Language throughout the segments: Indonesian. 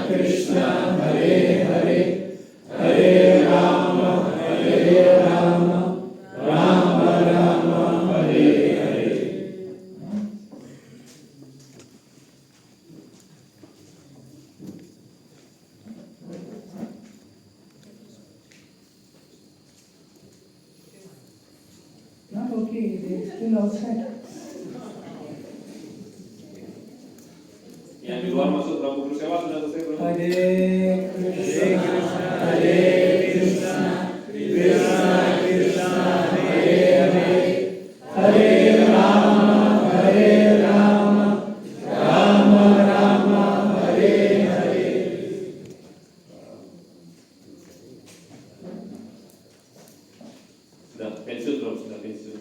Krishna, Hare Hare, Hare Rama, Rama Rama, Hare Hare. Not okay, they're still outside. Yang di luar masuk berapa guru sewa sudah selesai belum? Hare Krishna, Hare Krishna, Krishna Krishna, Hare Hare, Hare Rama, Rama Rama, Hare Hare. Sudah pensiun belum? Sudah pensiun.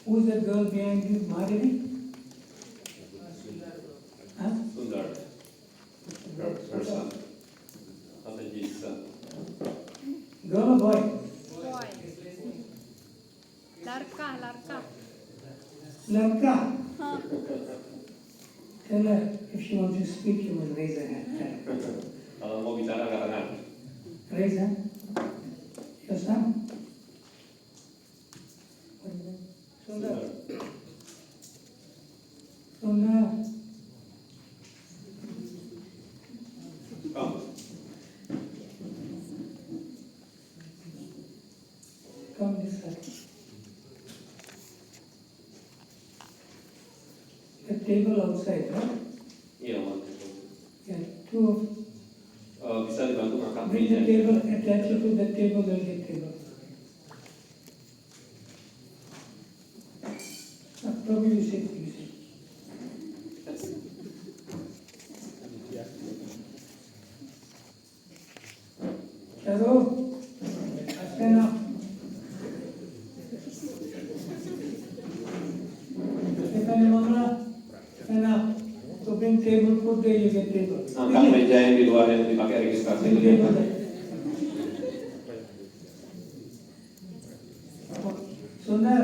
Who's that girl behind you, Madhavi? Huh? Sundar. Her son. Ataji's son. Girl or boy? Boy. Larka. Lanka. Huh. Tell her if she wants to speak, you must raise her hand. Kalau mau bicara karangan. Raise hand. Your son? What is that? Sundar. Sundar. Come. Come this side. The table outside, right? Iya, Mas. Yeah, two of Bisa dibantu ngangkat bring the meja. table, attach it to the table, there'll be table. Probably you sit. Chalo, stand up. Stand up. So bring table, put there, you get table. Angkat meja yang di luar yang dipakai registrasi Bring itu. table there. Sundar.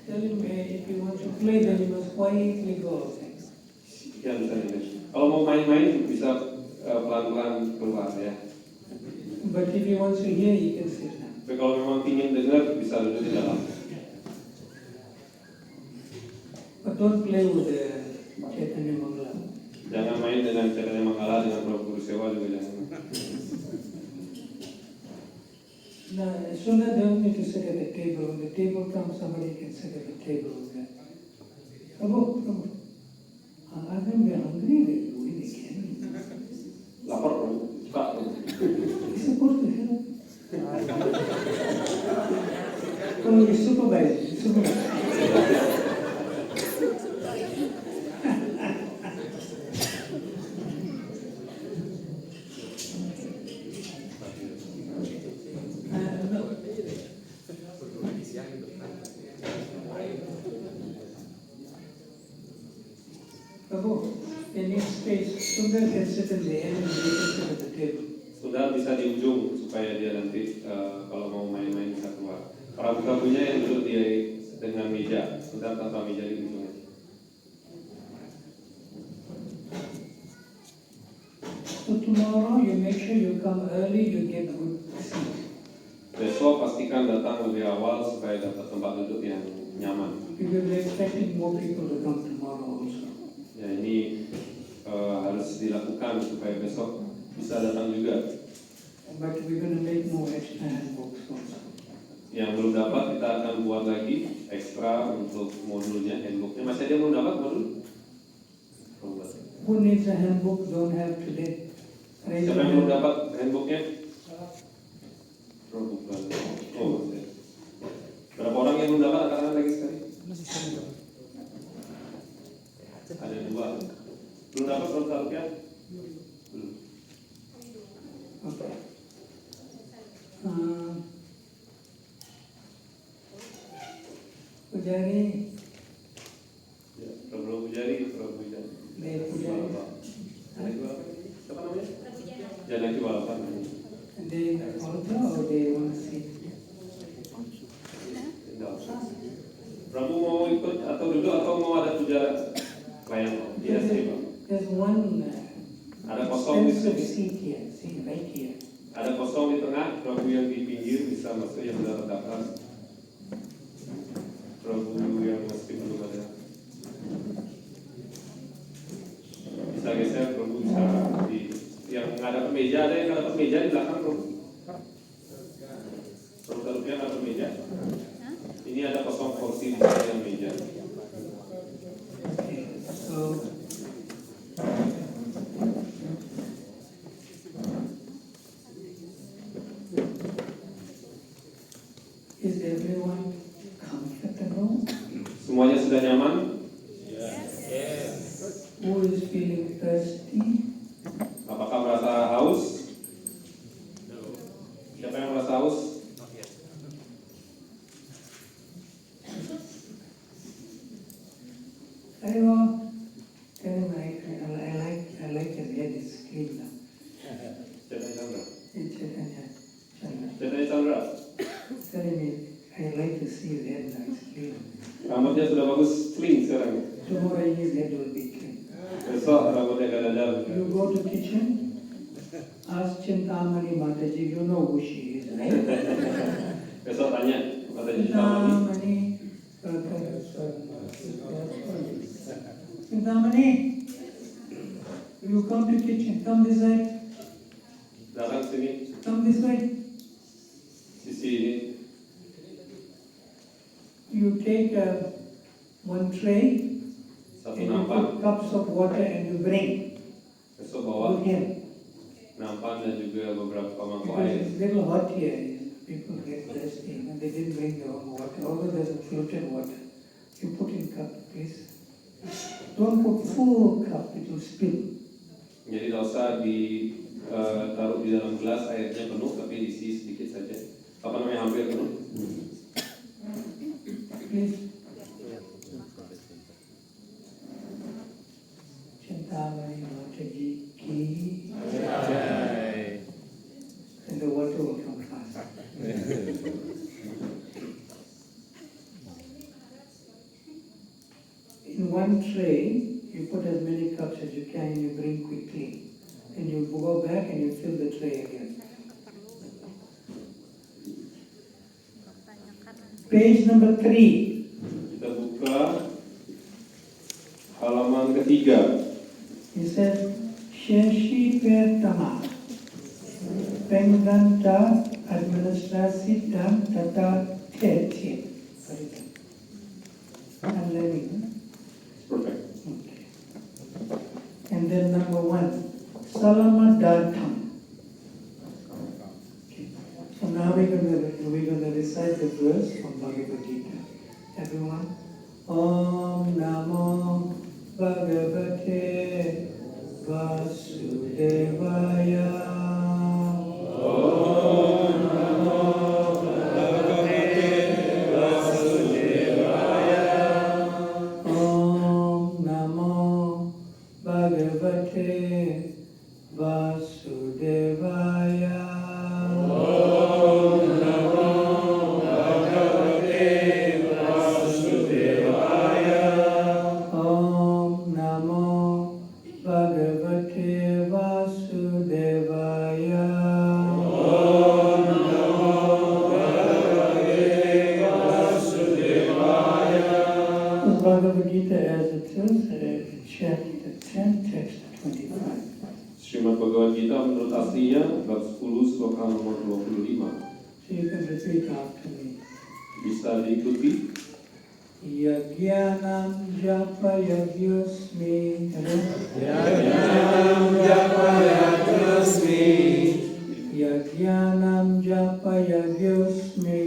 Tell him if you want to play, then you must quietly go outside. Ya, bisa ini. Kalau mau main-main bisa pelan-pelan keluar ya. But if he wants to hear, he can sit down. Tapi kalau memang ingin dengar bisa duduk di dalam. But don't play with the Chaitanya Mangala. Jangan main dengan caranya Mangala dengan Prabu Guru Sewa juga jangan. Now, Sundar doesn't need to sit at the table. When the table comes, somebody can sit at the table with that. Prabhu. Ask them, they're hungry, they're doing they can. Lapar Prabu, suka. He's supposed to help. Prabhu is supervising. Prabhu, they need space. Sundar can sit in the end and they can sit at the table. Sudah bisa di ujung supaya dia nanti kalau mau main-main bisa keluar. Prabu-prabunya yang duduk dia dengan meja, sudah tanpa meja di ujung. So tomorrow you make sure you come early, you get good seat. Besok pastikan datang lebih awal supaya dapat tempat duduk yang nyaman. Because we're expecting more people to come tomorrow also. Ya ini harus dilakukan supaya besok bisa datang juga. But we're going to make more extra handbooks also. Yang belum dapat kita akan buat lagi ekstra untuk modulnya, handbooknya. Masih ada yang belum dapat modul? Who needs a handbook? Don't have today. Raise Siapa your yang belum hand. dapat handbooknya? Bukan. Oh, masih. Berapa orang yang belum dapat? Angkat lagi sekali. Ada dua. Belum dapat berapa rupiah? Belum. Okay. Pujari, Ya, Prabu Pujari, Prabu Pujari. Dev Pujari, Ada dua. Siapa namanya? Janaki Balapan. and then tengah, Prabu yang di pinggir bisa masuk, yang sudah terdaftar. Prabu yang masih belum ada. Bisa geser, Prabu bisa di yang ada meja, ada yang ada meja di belakang, Prabu. Prabu taruhnya ada meja. Ini ada kosong kursi di yang meja. Okay, so is everyone comfortable? Semuanya sudah nyaman? Who is feeling thirsty? Apakah merasa haus? Siapa yang merasa haus? I like your head is clean now. Cetanya Chandra. It's Chandra. Cetanya Chandra. Telling me, I like to see his head now, it's clean. Rambutnya sudah bagus, clean sekarang. Tomorrow his head will be clean. Besok rambutnya gak ada dalam. You go to kitchen, ask Chintamani Mataji, you know who she is, right? Besok tanya kepada Chintamani. Chintamani, you come to kitchen, come this side, Datang sini, come this way. sisi ini. You take one tray, Satu and you nampan. put cups of water and you bring Besok bawa with him. nampan dan juga beberapa mangkok Because air. it's a little hot here, people get thirsty and they didn't bring their own water, although there's a filtered water. You put in cup, please. Don't put full cup, it will spill. Jadi tidak usah ditaruh di dalam gelas airnya penuh, tapi diisi sedikit saja. Apa namanya, hampir penuh? Please. Chintamani Mataji ki. And the water will come fast. In one tray, you put as many cups as you can and you bring quickly. And you go back and you fill the tray again. Page number 3. Kita buka halaman ketiga. He says, Sheshi Pertama, Penganta Administrasi dan Tata Tertib. I'm learning. Perfect. Okay. And then number 1, Salamat Datang. Okay. So now we're gonna recite the verse from Bhagavad Gita. Everyone, Om Namo Bhagavate Vasudevaya. Om Namo Bhagavate Vasudevaya. Om Namo Bhagavate Vasudevaya. Om Namo Bhagavate Vasudevaya. Om Namo Bhagavate Vasudevaya. Om Namo Bhagavate Vasudevaya. The Bhagavad Gita as it is, chapter 10, text 25. Srimad Bhagavad Gita menurut aslinya bab 10 sloka nomor 25. So you can repeat after me. Bisa diikuti. Yagyanam japa yagyosmi. Yagyanam japa yagyosmi. Yagyanam japa yagyosmi.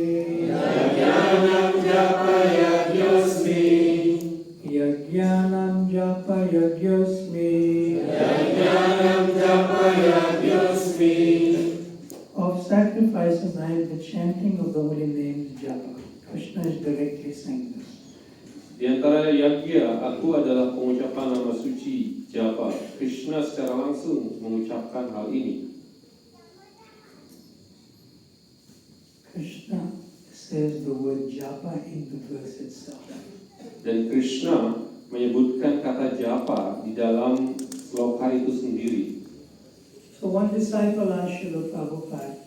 Yagyanam japa yagyosmi. Yagyanam japa yagyosmi. Yagyanam japa yagyosmi. Of sacrifices I am the chanting of the holy names japa. Krishna is directly saying this. Di antara yagya, aku adalah pengucapan nama suci japa. Krishna secara langsung mengucapkan hal ini. Krishna says the word japa in the verse itself. Dan Krishna menyebutkan kata japa di dalam sloka itu sendiri. So one disciple asked Srila Prabhupada,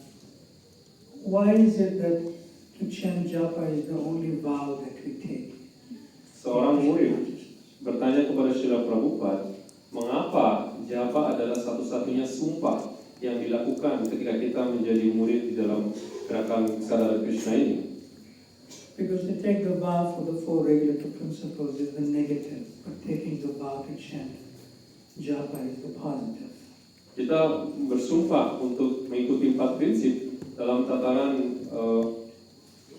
why is it that to chant japa is the only vow that we take? Seorang murid bertanya kepada Srila Prabhupada, mengapa japa adalah satu-satunya sumpah yang dilakukan ketika kita menjadi murid di dalam gerakan Sadara Krishna ini? Because to take the vow for the four regulative principles is the negative, but taking the vow to chant japa is the positive. Kita bersumpah untuk mengikuti 4 prinsip dalam tataran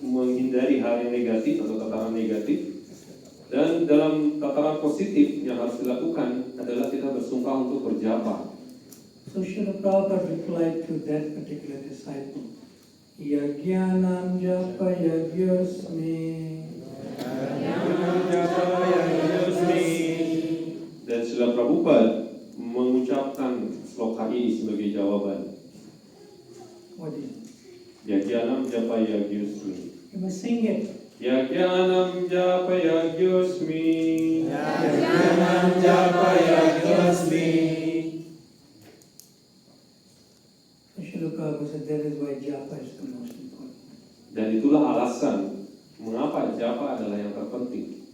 menghindari hal yang negatif atau tataran negatif, dan dalam tataran positif yang harus dilakukan adalah kita bersumpah untuk berjapa. So Srila Prabhupada replied to that particular disciple, Yajnanam japa yajyosmi. Dan Srila Prabhupada mengucapkan sloka ini sebagai jawaban. What is it? Yajnanam japa yajyosmi. You must sing it. Yajnanam japa yajyosmi. Yajnanam japa yajyosmi. So Srila Prabhupada said that is why japa is the most important. Dan itulah alasan mengapa japa adalah yang terpenting.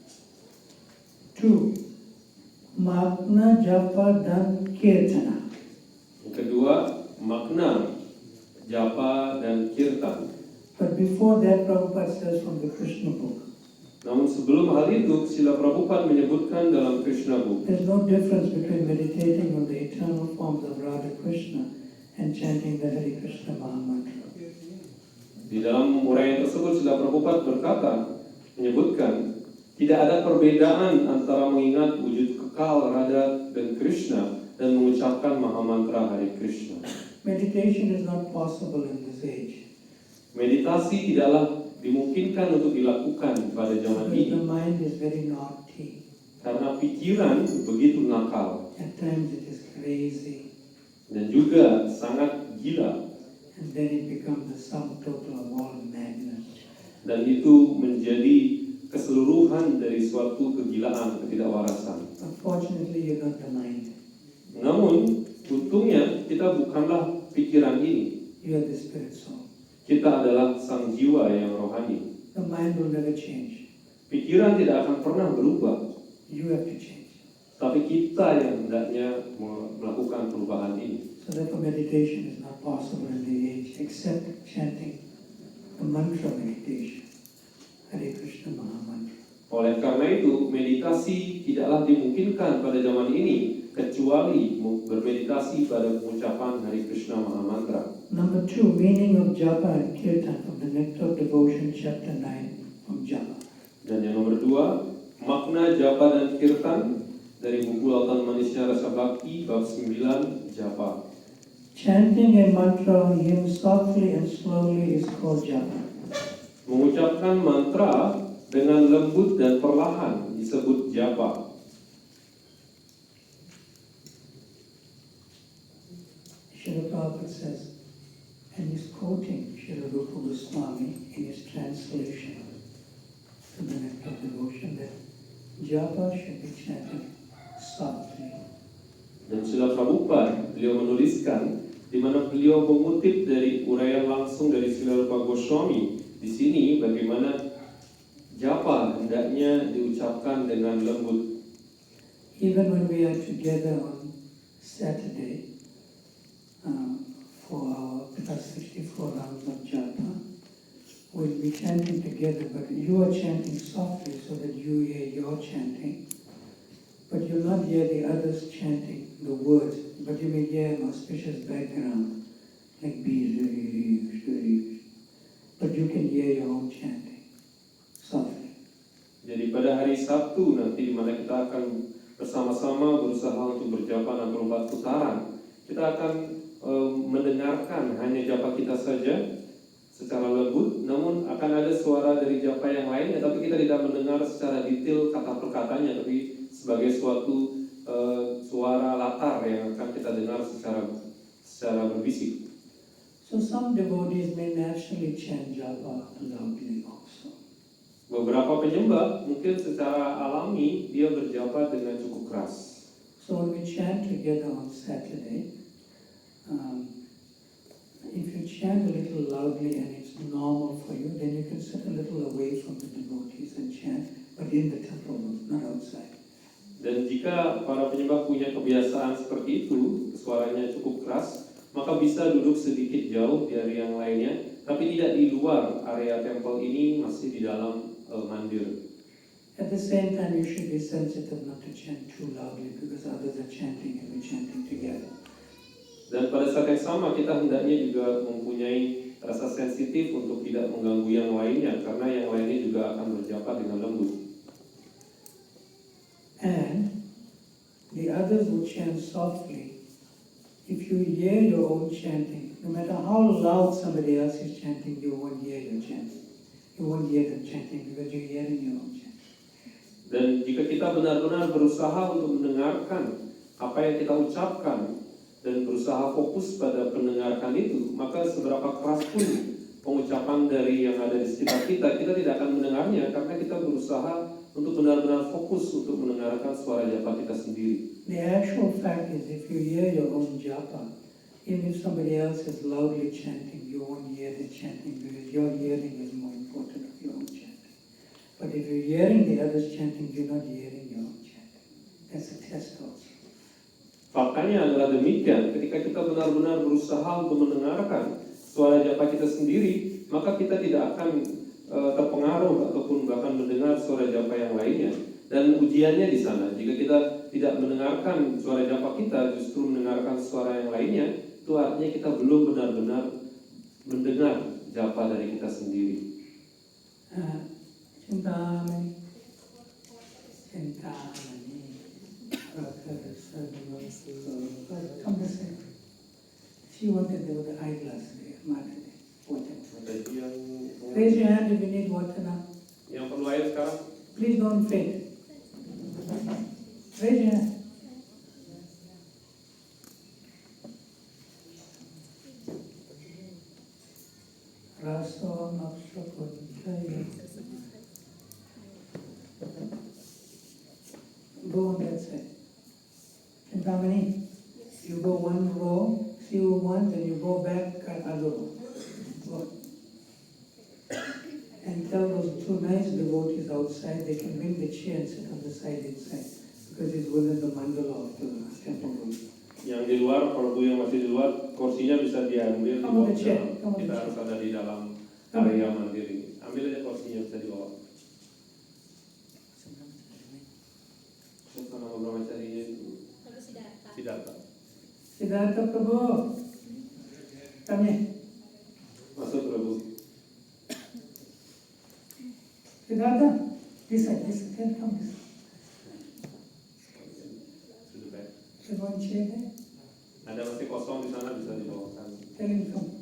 2. Magna japa dan kirtana. Yang kedua, makna japa dan kirtan. But before that, Prabhupada says from the Krishna book, Namun sebelum hal itu, Srila Prabhupada menyebutkan dalam Krishna Book, there's no difference between meditating on the eternal forms of Radha Krishna and chanting the Hare Krishna Mahamantra. di dalam uraian tersebut Srila Prabhupada menyebutkan tidak ada perbedaan antara mengingat wujud kekal Radha dan Krishna dan mengucapkan Mahamantra Hare Krishna. Meditation is not possible in this age Meditasi tidaklah dimungkinkan untuk dilakukan pada zaman because the ini mind is very naughty. karena pikiran begitu nakal At times it is crazy, dan juga sangat gila, and then it becomes the sum total of all madness. dan itu menjadi keseluruhan dari suatu kegilaan, ketidakwarasan. Unfortunately, you're not the mind. Namun untungnya kita bukanlah pikiran ini, You are the spirit soul. kita adalah sang jiwa yang rohani. The mind will never change. Pikiran tidak akan pernah berubah, You have to change. tapi kita yang hendaknya melakukan perubahan ini. So therefore meditation is not possible in the age except chanting the mantra meditation. Hare Krishna Mahamantra. Oleh karena itu, meditasi tidaklah dimungkinkan pada zaman ini kecuali bermeditasi pada pengucapan Hare Krishna Mahamantra. Number 2, meaning of japa and kirtan from the Nectar of Devotion, chapter 9 from Japa. Dan yang nomor 2, makna japa dan kirtan dari buku Lautan Manisnya Rasa Bhakti bab 9 japa. Chanting a mantra on hymn softly and slowly is called japa. Mengucapkan mantra dengan lembut dan perlahan disebut japa. Srila Prabhupada says, and he's quoting Srila Rupa Goswami in his translation to the Nectar of Devotion, that japa should be chanted softly. Dan Srila Prabhupada, beliau menuliskan di mana beliau mengutip dari uraian langsung dari Srila Rupa Goswami di sini bagaimana japa hendaknya diucapkan dengan lembut. Even when we are together on Saturday for our plus 64 rounds of japa, we'll be chanting together, but you are chanting softly so that you hear your chanting, but you'll not hear the others chanting the words, but you may hear an auspicious background, like bees, but you can hear your own chanting softly. Jadi pada hari Sabtu nanti di mana kita akan bersama-sama berusaha untuk berjapa 64 putaran, kita akan mendengarkan hanya japa kita saja secara lembut, namun akan ada suara dari japa yang lainnya, tapi kita tidak mendengar secara detail kata per katanya, tapi sebagai suatu suara latar yang akan kita dengar secara berbisik. So some devotees may naturally chant japa loudly also. Beberapa penyembah mungkin secara alami dia berjapa dengan cukup keras. So when we chant together on Saturday, if you chant a little loudly and it's normal for you, then you can sit a little away from the devotees and chant, but in the temple, not outside. Dan jika para penyembah punya kebiasaan seperti itu, suaranya cukup keras, maka bisa duduk sedikit jauh dari yang lainnya, tapi tidak di luar area tempel ini, masih di dalam mandir. At the same time, you should be sensitive not to chant too loudly because others are chanting and we're chanting together. Dan pada saat yang sama kita hendaknya juga mempunyai rasa sensitif untuk tidak mengganggu yang lainnya, karena yang lainnya juga akan berjapa dengan lembut. And the others will chant softly. If you hear your own chanting, no matter how loud somebody else is chanting, you won't hear your chanting. You won't hear them chanting because you're hearing your own chanting. Dan jika kita benar-benar berusaha untuk mendengarkan apa yang kita ucapkan dan berusaha fokus pada pendengarkan itu, maka seberapa keras pun pengucapan dari yang ada di sekitar kita, kita tidak akan mendengarnya karena kita berusaha untuk benar-benar fokus untuk mendengarkan suara japa kita sendiri. The actual fact is, if you hear your own japa, even if somebody else is loudly chanting, you won't hear the chanting because your hearing is more important of your own chanting. But if you're hearing the others chanting, you're not hearing your own chanting. That's a test also. Faktanya adalah demikian, ketika kita benar-benar berusaha untuk mendengarkan suara japa kita sendiri, maka kita tidak akan terpengaruh ataupun bahkan mendengar suara japa yang lainnya. Dan ujiannya di sana, jika kita tidak mendengarkan suara japa kita, justru mendengarkan suara yang lainnya, itu artinya kita belum benar-benar mendengar japa dari kita sendiri. Cintamani, come this way. She wanted there with the eyeglass there, Mata. Water. Raise your hand if you need water now. Yang perlu air sekarang? Please don't faint. Raise your hand. Raso Makshakodaya. Go on that side. Chintamani, you go one row, see you once, and you go back another row. Go. And tell those two nice devotees outside, they can bring the chair and sit on the side inside, because it's within the mandala of the temple room. Yang di luar, kalau Bu yang masih di luar, kursinya bisa diambil. Come on the chair. Kita harus ada di dalam area mandir ini. Ambil aja kursinya, bisa dibawa. Siapa nama brahmacarinya itu? Siddhartha. Siddhartha Prabhu, come here. Masuk Prabhu. Siddhartha, this side, come this side. Sudah baik. There's one chair there. Ada masih kosong di sana, bisa dibawakan. Tell him come.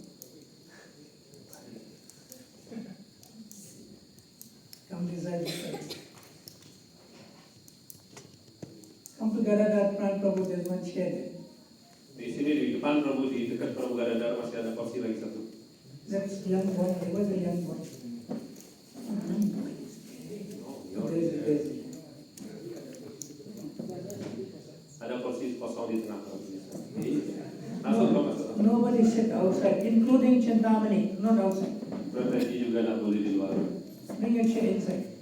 Come this side, this side. Come to Gadadhar front, Prabhu, there's one chair there. Di sini di depan Prabhu, di dekat Prabhu Gadadhar masih ada kursi lagi satu. That's young boy, there was a young boy. There's Ada kursi kosong di tengah Prabhu. Masuk Prabhu, masuk. Nobody sit outside, including Chintamani, not outside. Berarti juga nak boleh di luar. Bring your chair inside.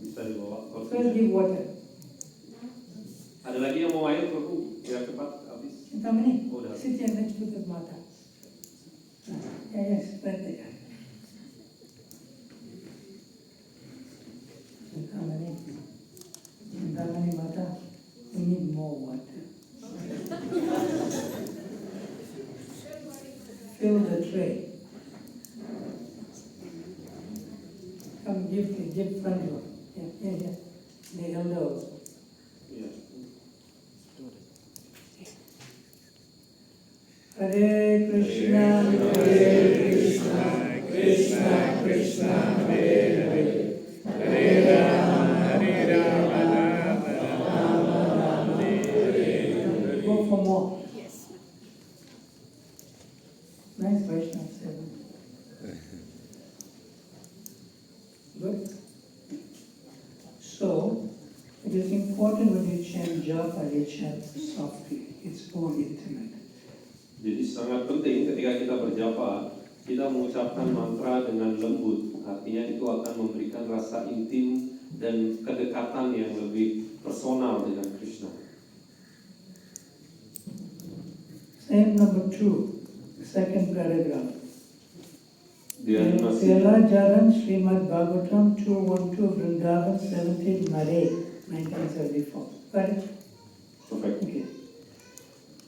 Bisa dibawa First kursi. give water. Ada lagi yang mau air Prabhu? Biar cepat habis. Chintamani, Oh, dah. sit here next to the mata. Yes, right there. Chintamani mata, we need more water. Fill the tray. Come give front row. Yeah. The elder also. Iya. Hare Krishna, Krishna Krishna, Hare Hare, Hare Rama, Rama Rama, Hare. go for more. Nice Vaishnava seva. Good. So, it is important when you chant japa, you chant softly. It's more intimate. Jadi sangat penting ketika kita berjapa, kita mengucapkan mantra dengan lembut, artinya itu akan memberikan rasa intim dan kedekatan yang lebih personal dengan Krishna. Same number 2, second paragraph. Di animasi Sela Jaran Srimad Bhagavatam 212 Vrindavan 17 May 1974. Got it? perfect. Okay.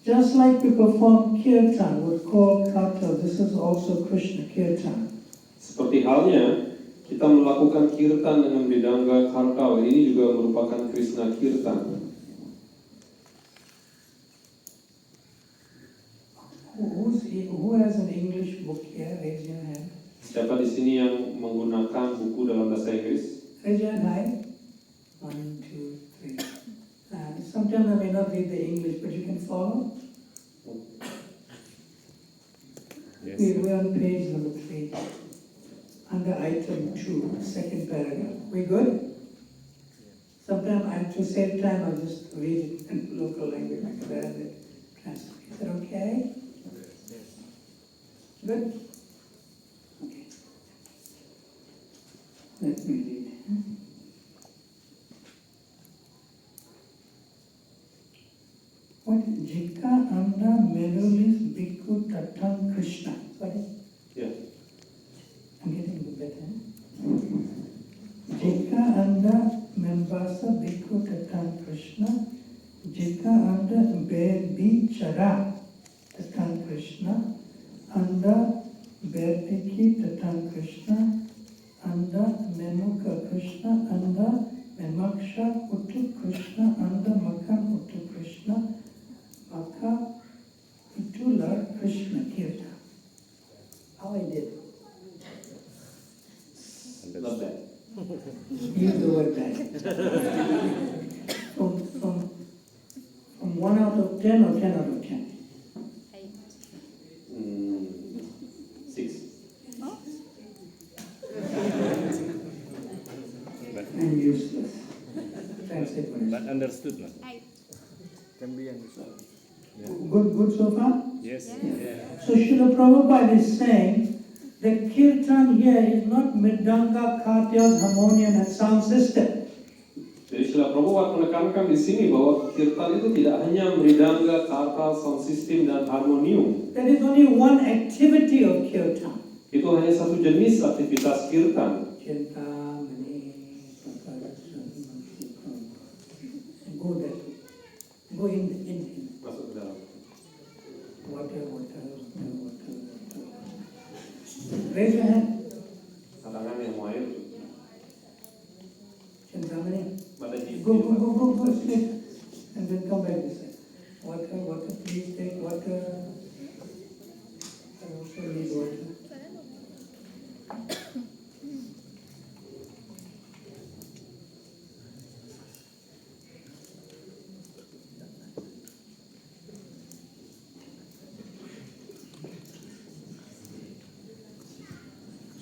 Just like we perform kirtan with called kata, this is also Krishna kirtan. Seperti halnya kita melakukan kirtan dengan bidangga kartal, ini juga merupakan Krishna kirtan. Who has an English book here? Raise your hand. Siapa di sini yang menggunakan buku dalam bahasa Inggris? Raise your hand high. 1, 2, 3. Sometimes I may not read the English, but you can follow. Yes. We're on page number 3, under item 2, second paragraph. We good? Sometimes I have to save time, I'll just read it in local language rather than translate. Is that okay? Good? Okay. Let me read. What? Jika anda menulis biku tentang Krishna. Sorry? Ya. I'm getting better. Jika anda membaca biku tentang Krishna, jika anda berbicara tentang Krishna, anda berpikir tentang Krishna, anda memuka Krishna, anda memaksa untuk Krishna, anda makan untuk Krishna, maka itulah Krishna kirtan. How I did? Love that. Use the word that. From 1 out of 10 or 10 out of 10? 6. And useless. Thanks, But understood, no? Can be understood. Good so far? Yes. So Srila Prabhupada is saying that kirtan here is not mridanga, kartyas, harmonium and sound system. Jadi Srila Prabhupada menekankan di sini bahwa kirtan itu tidak hanya mridanga, kartal, sound system dan harmonium. That is only one activity of kirtan. Itu hanya satu jenis aktivitas kirtan. Go there. Go in. Masuk ke dalam. Water. Raise your hand. Tangan yang mau air. Chintamani. Mataji. Go, sleep. And then come back this way. Water, please take water. I also need water.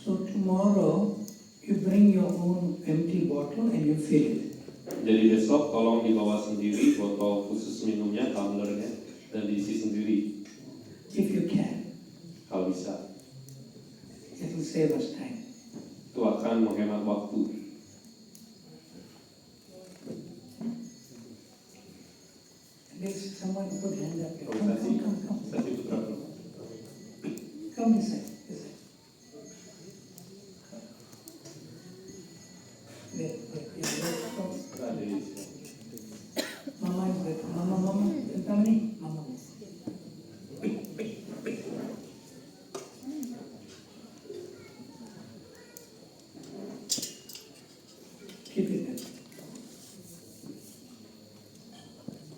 So tomorrow, you bring your own empty bottle and you fill it. Jadi besok tolong dibawa sendiri botol khusus minumnya, tumblernya, dan diisi sendiri If you can. kalau bisa. It will save us time. Itu akan menghemat waktu. There's someone put hand up here. Kalau Sasi Come. Putra dulu. Come this side. There. Come. Ada di sini. Mama is there. Mama. Chintamani. Mama. Keep it there.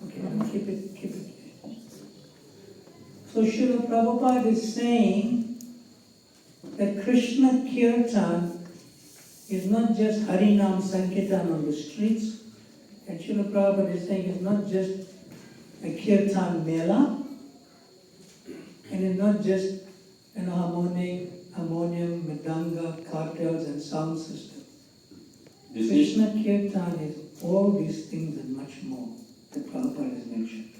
Okay, now keep it. So Srila Prabhupada is saying that Krishna Kirtan is not just Harinam Sankirtan on the streets, and Srila Prabhupada is saying it's not just a Kirtan Mela, and it's not just an harmonium, mridanga, kartals and sound system. Di sini Krishna Kirtan is all these things and much more that Prabhupada has mentioned.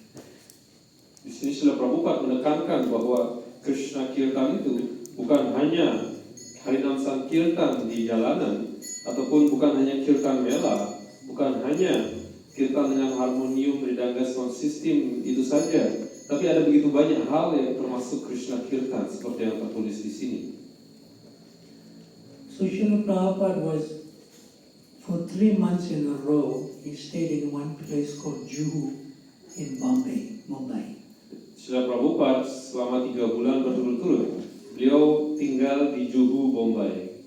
Di sini Srila Prabhupada menekankan bahwa Krishna Kirtan itu bukan hanya Harinam Sankirtan di jalanan, ataupun bukan hanya kirtan mela, bukan hanya kirtan dengan harmonium, mridanga, sound system itu saja, tapi ada begitu banyak hal yang termasuk Krishna Kirtan seperti yang tertulis di sini. So Srila Prabhupada was, for 3 months in a row, he stayed in one place called Juhu in Mumbai. Srila Prabhupada selama 3 bulan berturut-turut, beliau tinggal di Juhu, Bombay.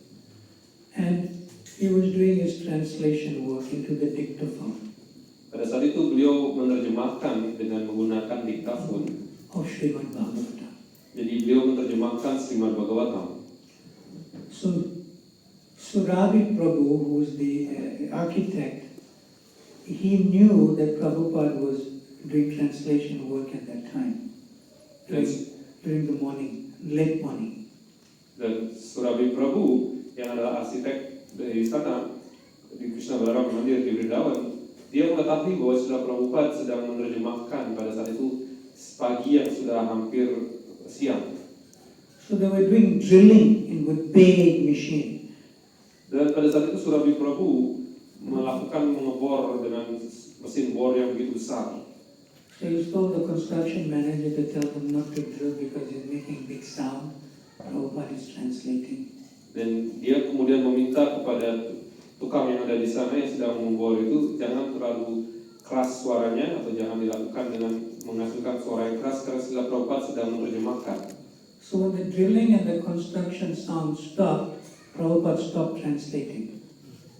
And he was doing his translation work into the dictaphone Pada saat itu beliau menerjemahkan dengan menggunakan diktafon. of Srimad Bhagavatam. Jadi beliau menerjemahkan Srimad Bhagavatam. So Surabhi Prabhu, who was the architect, he knew that Prabhupada was doing translation work at that time, Yes. during the morning, late morning. Dan Surabhi Prabhu yang adalah arsitek dari sana di Krishna Balaram Mandir di Vrindavan, dia mengetahui bahwa Srila Prabhupada sedang menerjemahkan pada saat itu pagi yang sudah hampir siang. So they were doing drilling with big machine. Dan pada saat itu Surabhi Prabhu melakukan mengebor dengan mesin bor yang begitu besar. So he told the construction manager to tell them not to drill because he's making big sound. Prabhupada is translating. Dan dia kemudian meminta kepada tukang yang ada di sana yang sedang membor itu jangan terlalu keras suaranya atau jangan dilakukan dengan menghasilkan suara yang keras karena Srila Prabhupada sedang menerjemahkan. So when the drilling and the construction sound stopped, Prabhupada stopped translating.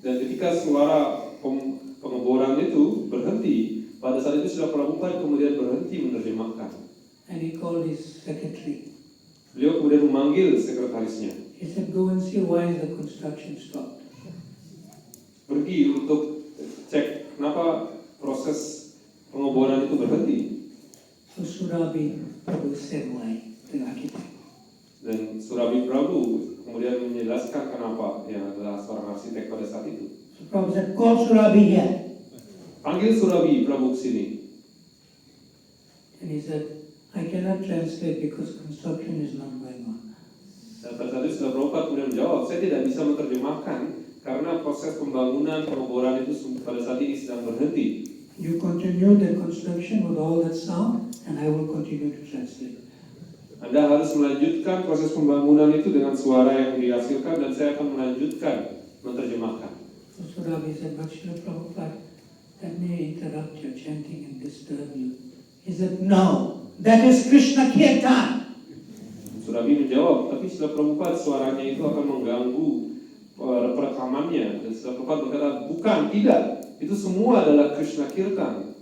Dan ketika suara pengeboran itu berhenti, pada saat itu Srila Prabhupada kemudian berhenti menerjemahkan. And he called his secretary. Beliau kemudian memanggil sekretarisnya. He said, go and see why the construction stopped. Pergi untuk cek kenapa proses pengeboran itu berhenti. So Surabhi Prabhu said why, the architect. Dan Surabhi Prabhu kemudian menjelaskan kenapa yang adalah seorang arsitek pada saat itu. So Prabhu said, call Surabhi here. Panggil Surabhi Prabhu ke sini. And he said, I cannot translate because construction is not going on. Dan pada saat itu Srila Prabhupada kemudian menjawab, saya tidak bisa menerjemahkan karena proses pembangunan pengeboran itu pada saat ini sedang berhenti. You continue the construction with all that sound, and I will continue to translate. Anda harus melanjutkan proses pembangunan itu dengan suara yang dihasilkan dan saya akan melanjutkan menerjemahkan. So Surabhi said, but Srila Prabhupada, that may interrupt your chanting and disturb you. He said, no, that is Krishna Kirtan. Surabhi menjawab, tapi Srila Prabhupada suaranya itu akan mengganggu perekamannya. Dan Srila Prabhupada berkata, bukan, tidak. Itu semua adalah Krishna Kirtan.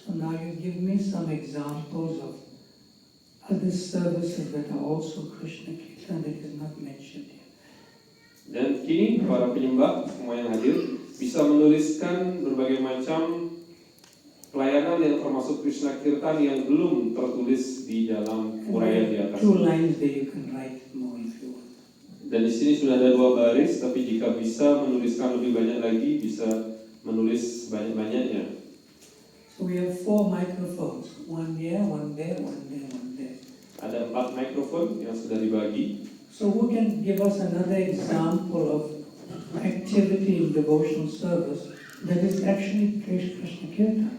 So now you give me some examples of other services that are also Krishna Kirtan that is not mentioned here. Dan kini para penyembah semua yang hadir bisa menuliskan berbagai macam pelayanan yang termasuk Krishna Kirtan yang belum tertulis di dalam uraian di atas. 2 lines there you can write more if you want. Dan di sini sudah ada 2 baris, tapi jika bisa menuliskan lebih banyak lagi, bisa menulis banyak-banyaknya. So we have 4 microphones, one here, one there, one there, one there. Ada 4 mikrofon yang sudah dibagi. So who can give us another example of activity in devotional service that is actually Krishna Kirtan?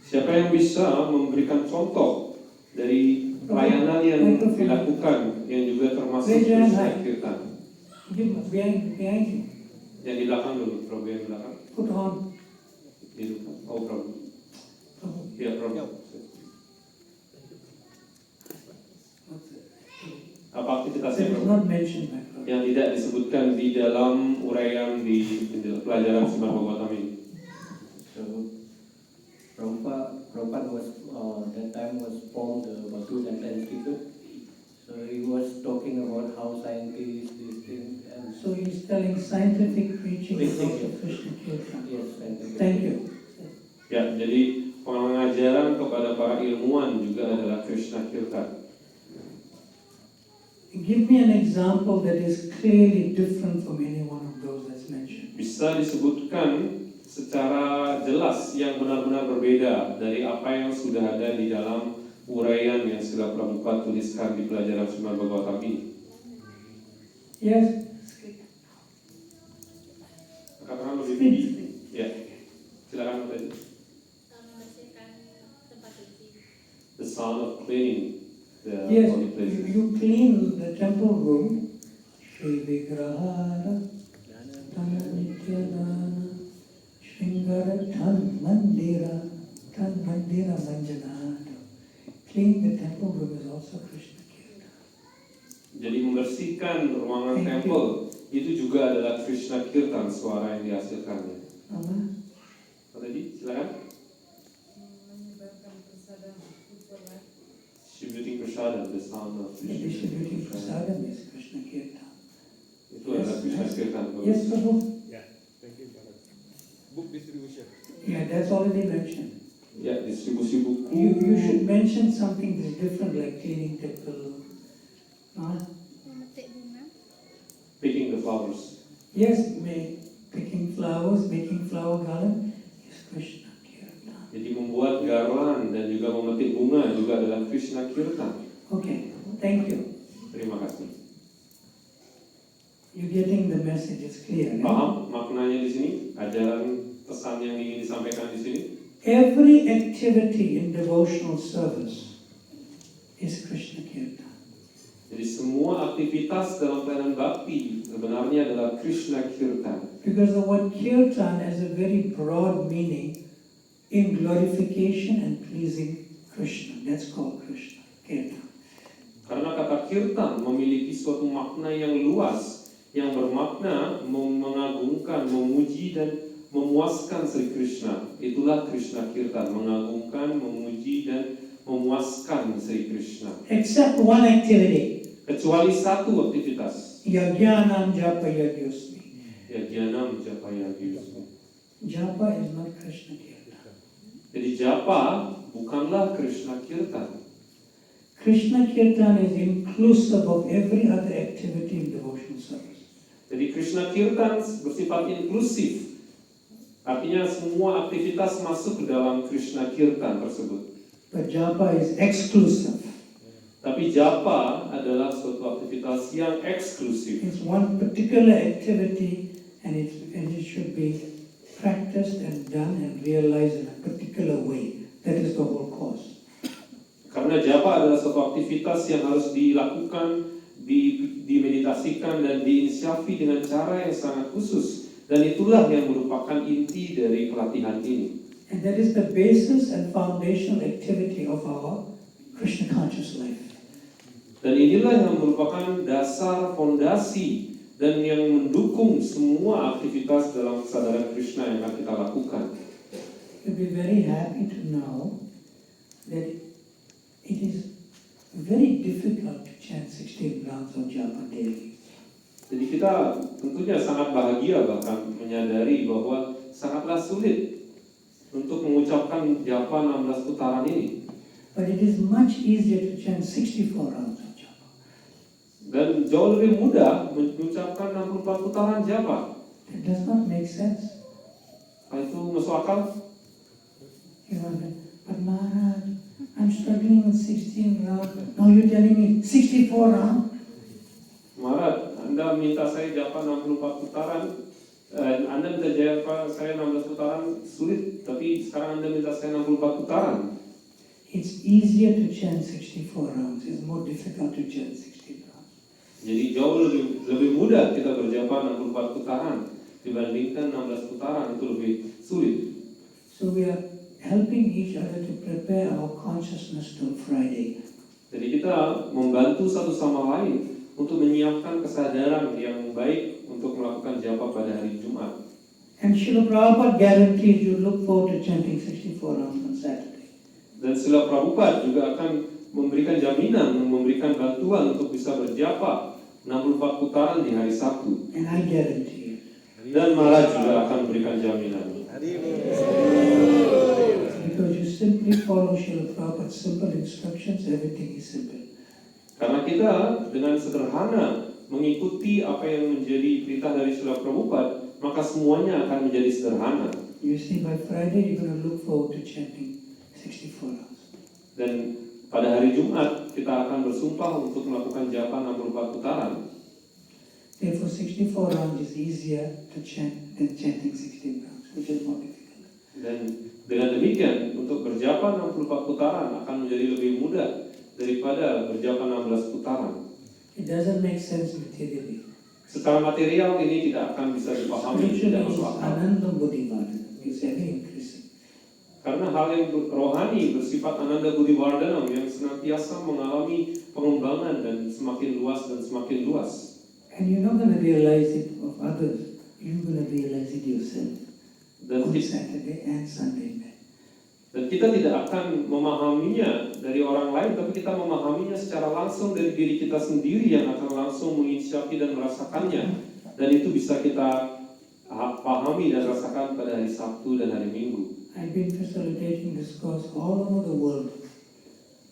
Siapa yang bisa memberikan contoh dari pelayanan yang dilakukan yang juga termasuk Krishna Kirtan? Give behind you. Yang di belakang dulu, Prabhu yang di belakang. Put on. Di depan. Oh, Prabhu. Prabhu. Ya, Prabhu. Apa aktivitasnya, That is Prabhu? not mentioned by Prabhu. Yang tidak disebutkan di dalam uraian di pelajaran Srimad Bhagavatam ini. So Prabhupada was that time was formed the Bhakti Institute. So he was talking about how scientists this thing and So he's telling scientific preaching is Preaching, also yes. Krishna Kirtan. yes, scientific. Thank you. Ya, jadi pengajaran kepada para ilmuwan juga adalah Krishna Kirtan. Give me an example that is clearly different from any one of those that's mentioned. Bisa disebutkan secara jelas yang benar-benar berbeda dari apa yang sudah ada di dalam uraian yang Srila Prabhupada tuliskan di pelajaran Srimad Bhagavatam ini? Yes. Katakan lebih tinggi. Ya, silakan tadi. Membersihkan tempat suci. The sound of cleaning the Yes, holy places. you clean the temple room. Shri Vigrahara Tana Nityadana Shringara Tan Mandira Manjanada. Clean the temple room is also Krishna Kirtan. Jadi membersihkan ruangan Thank you. temple itu juga adalah Krishna Kirtan, suara yang dihasilkannya. Apa? Apa tadi? Silakan. Menyebarkan prasadam upala. Distributing prasadam, the sound of The Krishna. distributing prasadam is Krishna Kirtan. Itu adalah Krishna Kirtan. Yes, Prabhu? Yeah, thank you, Bharat. Book distribution. Yeah, that's already mentioned. Ya, distribusi buku. You should mention something that's different like cleaning temple. Memetik bunga. Picking the flowers. Yes, picking flowers, making flower garland is Krishna Kirtan. Jadi membuat garland dan juga memetik bunga juga adalah Krishna Kirtan. Okay, thank you. Terima kasih. You're getting the message, it's clear. No? Paham maknanya di sini? Ajaran pesan yang ingin disampaikan di sini? Every activity in devotional service is Krishna Kirtan. Jadi semua aktivitas dalam pelayanan bakti sebenarnya adalah Krishna Kirtan. Because the word Kirtan has a very broad meaning in glorification and pleasing Krishna. That's called Krishna Kirtan. Karena kata kirtan memiliki suatu makna yang luas, yang bermakna mengagungkan, memuji dan memuaskan Sri Krishna. Itulah Krishna Kirtan, mengagungkan, memuji dan memuaskan Sri Krishna. Except one activity. Kecuali satu aktivitas. Yajnanam japa yagyosmi. Yajnanam japa yagyosmi. Japa is not Krishna Kirtan. Jadi japa bukanlah Krishna Kirtan. Krishna Kirtan is inclusive of every other activity in devotional service. Jadi Krishna Kirtan bersifat inklusif. Artinya semua aktivitas masuk ke dalam Krishna Kirtan tersebut. But japa is exclusive. Tapi japa adalah suatu aktivitas yang eksklusif. It's one particular activity and it should be practiced and done and realized in a particular way. That is the whole course. Karena japa adalah suatu aktivitas yang harus dilakukan, dimeditasikan dan diinisiasi dengan cara yang sangat khusus. Dan itulah yang merupakan inti dari pelatihan ini. And that is the basis and foundational activity of our Krishna conscious life. Dan inilah yang merupakan dasar fondasi dan yang mendukung semua aktivitas dalam kesadaran Krishna yang akan kita lakukan. You'll be very happy to know that it is very difficult to chant 16 rounds of japa daily. Jadi kita tentunya sangat bahagia bahkan menyadari bahwa sangatlah sulit untuk mengucapkan japa 16 putaran ini. But it is much easier to chant 64 rounds of japa. Dan jauh lebih mudah mengucapkan 64 putaran japa. It does not make sense. Apa itu masuk akal? You know, but Maharaj, I'm struggling with 16 rounds. Now you're telling me 64 rounds? Maharaj, Anda minta saya japa 64 putaran, Anda minta japa saya 16 putaran, sulit. Tapi sekarang Anda minta saya 64 putaran. It's easier to chant 64 rounds. It's more difficult to chant 16 rounds. Jadi jauh lebih mudah kita berjapa 64 putaran dibandingkan 16 putaran, itu lebih sulit. So we are helping each other to prepare our consciousness till Friday. Jadi kita membantu satu sama lain untuk menyiapkan kesadaran yang baik untuk melakukan japa pada hari Jumat. And Srila Prabhupada guarantees you look forward to chanting 64 rounds on Saturday. Dan Srila Prabhupada juga akan memberikan jaminan, memberikan bantuan untuk bisa berjapa 64 putaran di hari Sabtu. And I guarantee you. Dan Maharaj juga akan memberikan jaminan. Because you simply follow Srila Prabhupada's simple instructions, everything is simple. Karena kita dengan sederhana mengikuti apa yang menjadi perintah dari Srila Prabhupada, maka semuanya akan menjadi sederhana. You see, by Friday you're going to look forward to chanting 64 rounds. Dan pada hari Jumat kita akan bersumpah untuk melakukan japa 64 putaran. Therefore, 64 rounds is easier to chant than chanting 16 rounds, which is more difficult. Dan dengan demikian, untuk berjapa 64 putaran akan menjadi lebih mudah daripada berjapa 16 putaran. It doesn't make sense materially. Secara material ini tidak akan bisa dipahami, Spiritually, tidak it's masuk akal. Ananda Buddhivardhana. It's ever increasing. Karena hal yang rohani bersifat Ananda Buddhivardhanam yang senantiasa mengalami pengembangan dan semakin luas dan semakin luas. And you're not going to realize it of others, you're going to realize it yourself Dan on kita, Saturday and Sunday night. dan kita tidak akan memahaminya dari orang lain, tapi kita memahaminya secara langsung dari diri kita sendiri yang akan langsung menginsyafi dan merasakannya. Dan itu bisa kita pahami dan rasakan pada hari Sabtu dan hari Minggu. I've been facilitating this course all over the world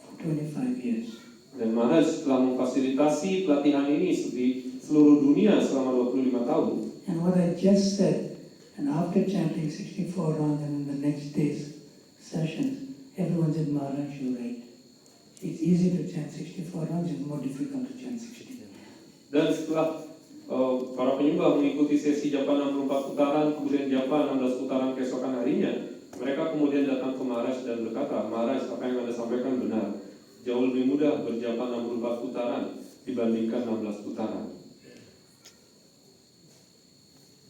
for 25 years. Dan Maharaj telah memfasilitasi pelatihan ini di seluruh dunia selama 25 tahun. And what I just said, and after chanting 64 rounds and in the next day's sessions, everyone said, Maharaj, you're right. It's easy to chant 64 rounds, it's more difficult to chant 60. Dan setelah para penyembah mengikuti sesi japa 64 putaran, kemudian japa 16 putaran keesokan harinya, mereka kemudian datang ke Maharaj dan berkata, Maharaj, apa yang Anda sampaikan benar. Jauh lebih mudah berjapa 64 putaran dibandingkan 16 putaran.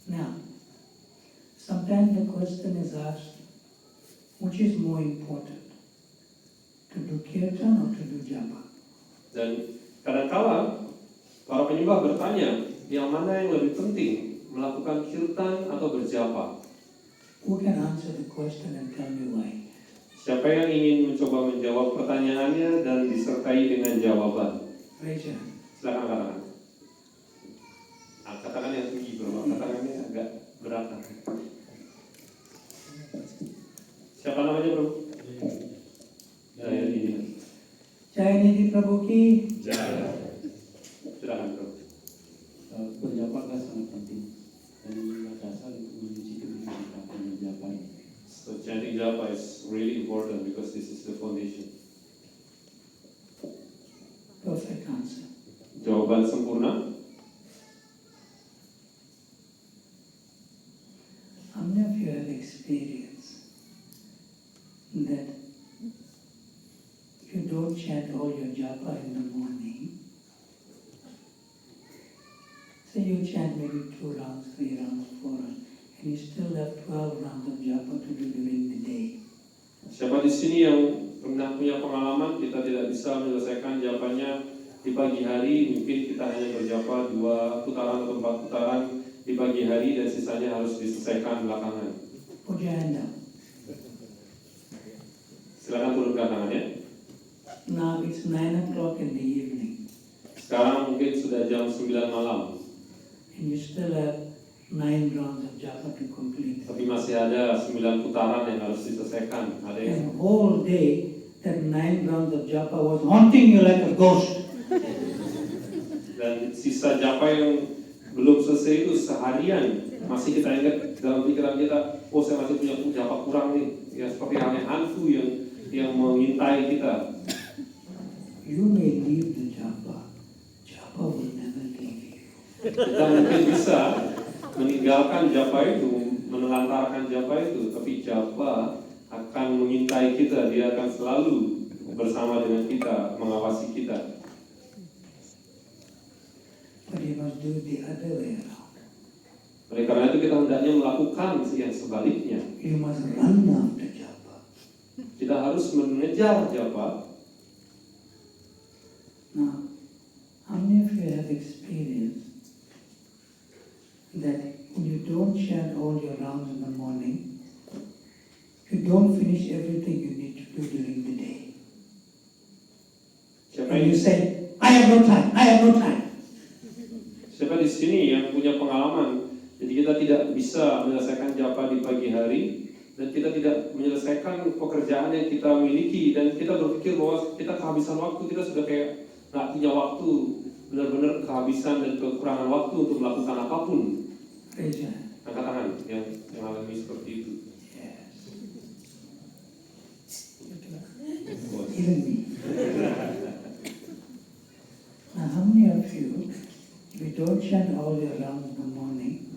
Now, sometimes the question is asked, which is more important, to do kirtan or to do japa? Dan kadang-kala para penyembah bertanya, yang mana yang lebih penting, melakukan kirtan atau berjapa? Who can answer the question and tell me why? Siapa yang ingin mencoba menjawab pertanyaannya dan disertai dengan jawaban? Raise your hand. Silakan katakan. Katakan yang tinggi, bro. Katakannya agak berat. Siapa namanya, bro? Jaya ini. Jai Nidhi Prabhu ki. Silakan, bro. Berjapaklah sangat penting dan inilah dasar untuk menguji keberhasilan berjapa ini. So chanting japa is really important because this is the foundation. Perfect answer. Jawaban sempurna. How many of you have experience that you don't chant all your japa in the morning? Say you chant maybe 2 rounds, 3 rounds, 4 rounds, and you still have 12 rounds of japa to do during the day. Siapa di sini yang pernah punya pengalaman kita tidak bisa menyelesaikan japanya di pagi hari, mungkin kita hanya berjapa 2 putaran atau 4 putaran di pagi hari dan sisanya harus diselesaikan belakangan. Put your hand up. Silakan turunkan tangannya. Now it's 9 o'clock in the evening, Sekarang mungkin sudah jam 9 malam, and you still have 9 rounds of japa to complete. tapi masih ada 9 putaran yang harus diselesaikan. Ada yang And whole day, that 9 rounds of japa was haunting you like a ghost. dan sisa japa yang belum selesai itu seharian masih kita ingat dalam pikiran kita, oh saya masih punya japa kurang nih, ya seperti halnya hantu yang mengintai kita. You may leave the japa. Japa will never leave you. Kita mungkin bisa meninggalkan japa itu, menelantarkan japa itu, tapi japa akan mengintai kita, dia akan selalu bersama dengan kita, mengawasi kita. But you must do it the other way around. Oleh karena itu kita hendaknya melakukan yang sebaliknya. You must run after japa. Kita harus mengejar japa. Now, how many of you have experienced that when you don't chant all your rounds in the morning, you don't finish everything you need to do during the day? Siapa And yang you say, I have no time, I have no time. Siapa di sini yang punya pengalaman? Jadi kita tidak bisa menyelesaikan japa di pagi hari dan kita tidak menyelesaikan pekerjaan yang kita miliki dan kita berpikir bahwa kita kehabisan waktu, kita sudah kayak nggak punya waktu, benar-benar kehabisan dan kekurangan waktu untuk melakukan apapun. Raise your hand. Angkat tangan yang mengalami seperti itu. Yes. Bos. Even me. how many of you, if you don't chant all your rounds in the morning,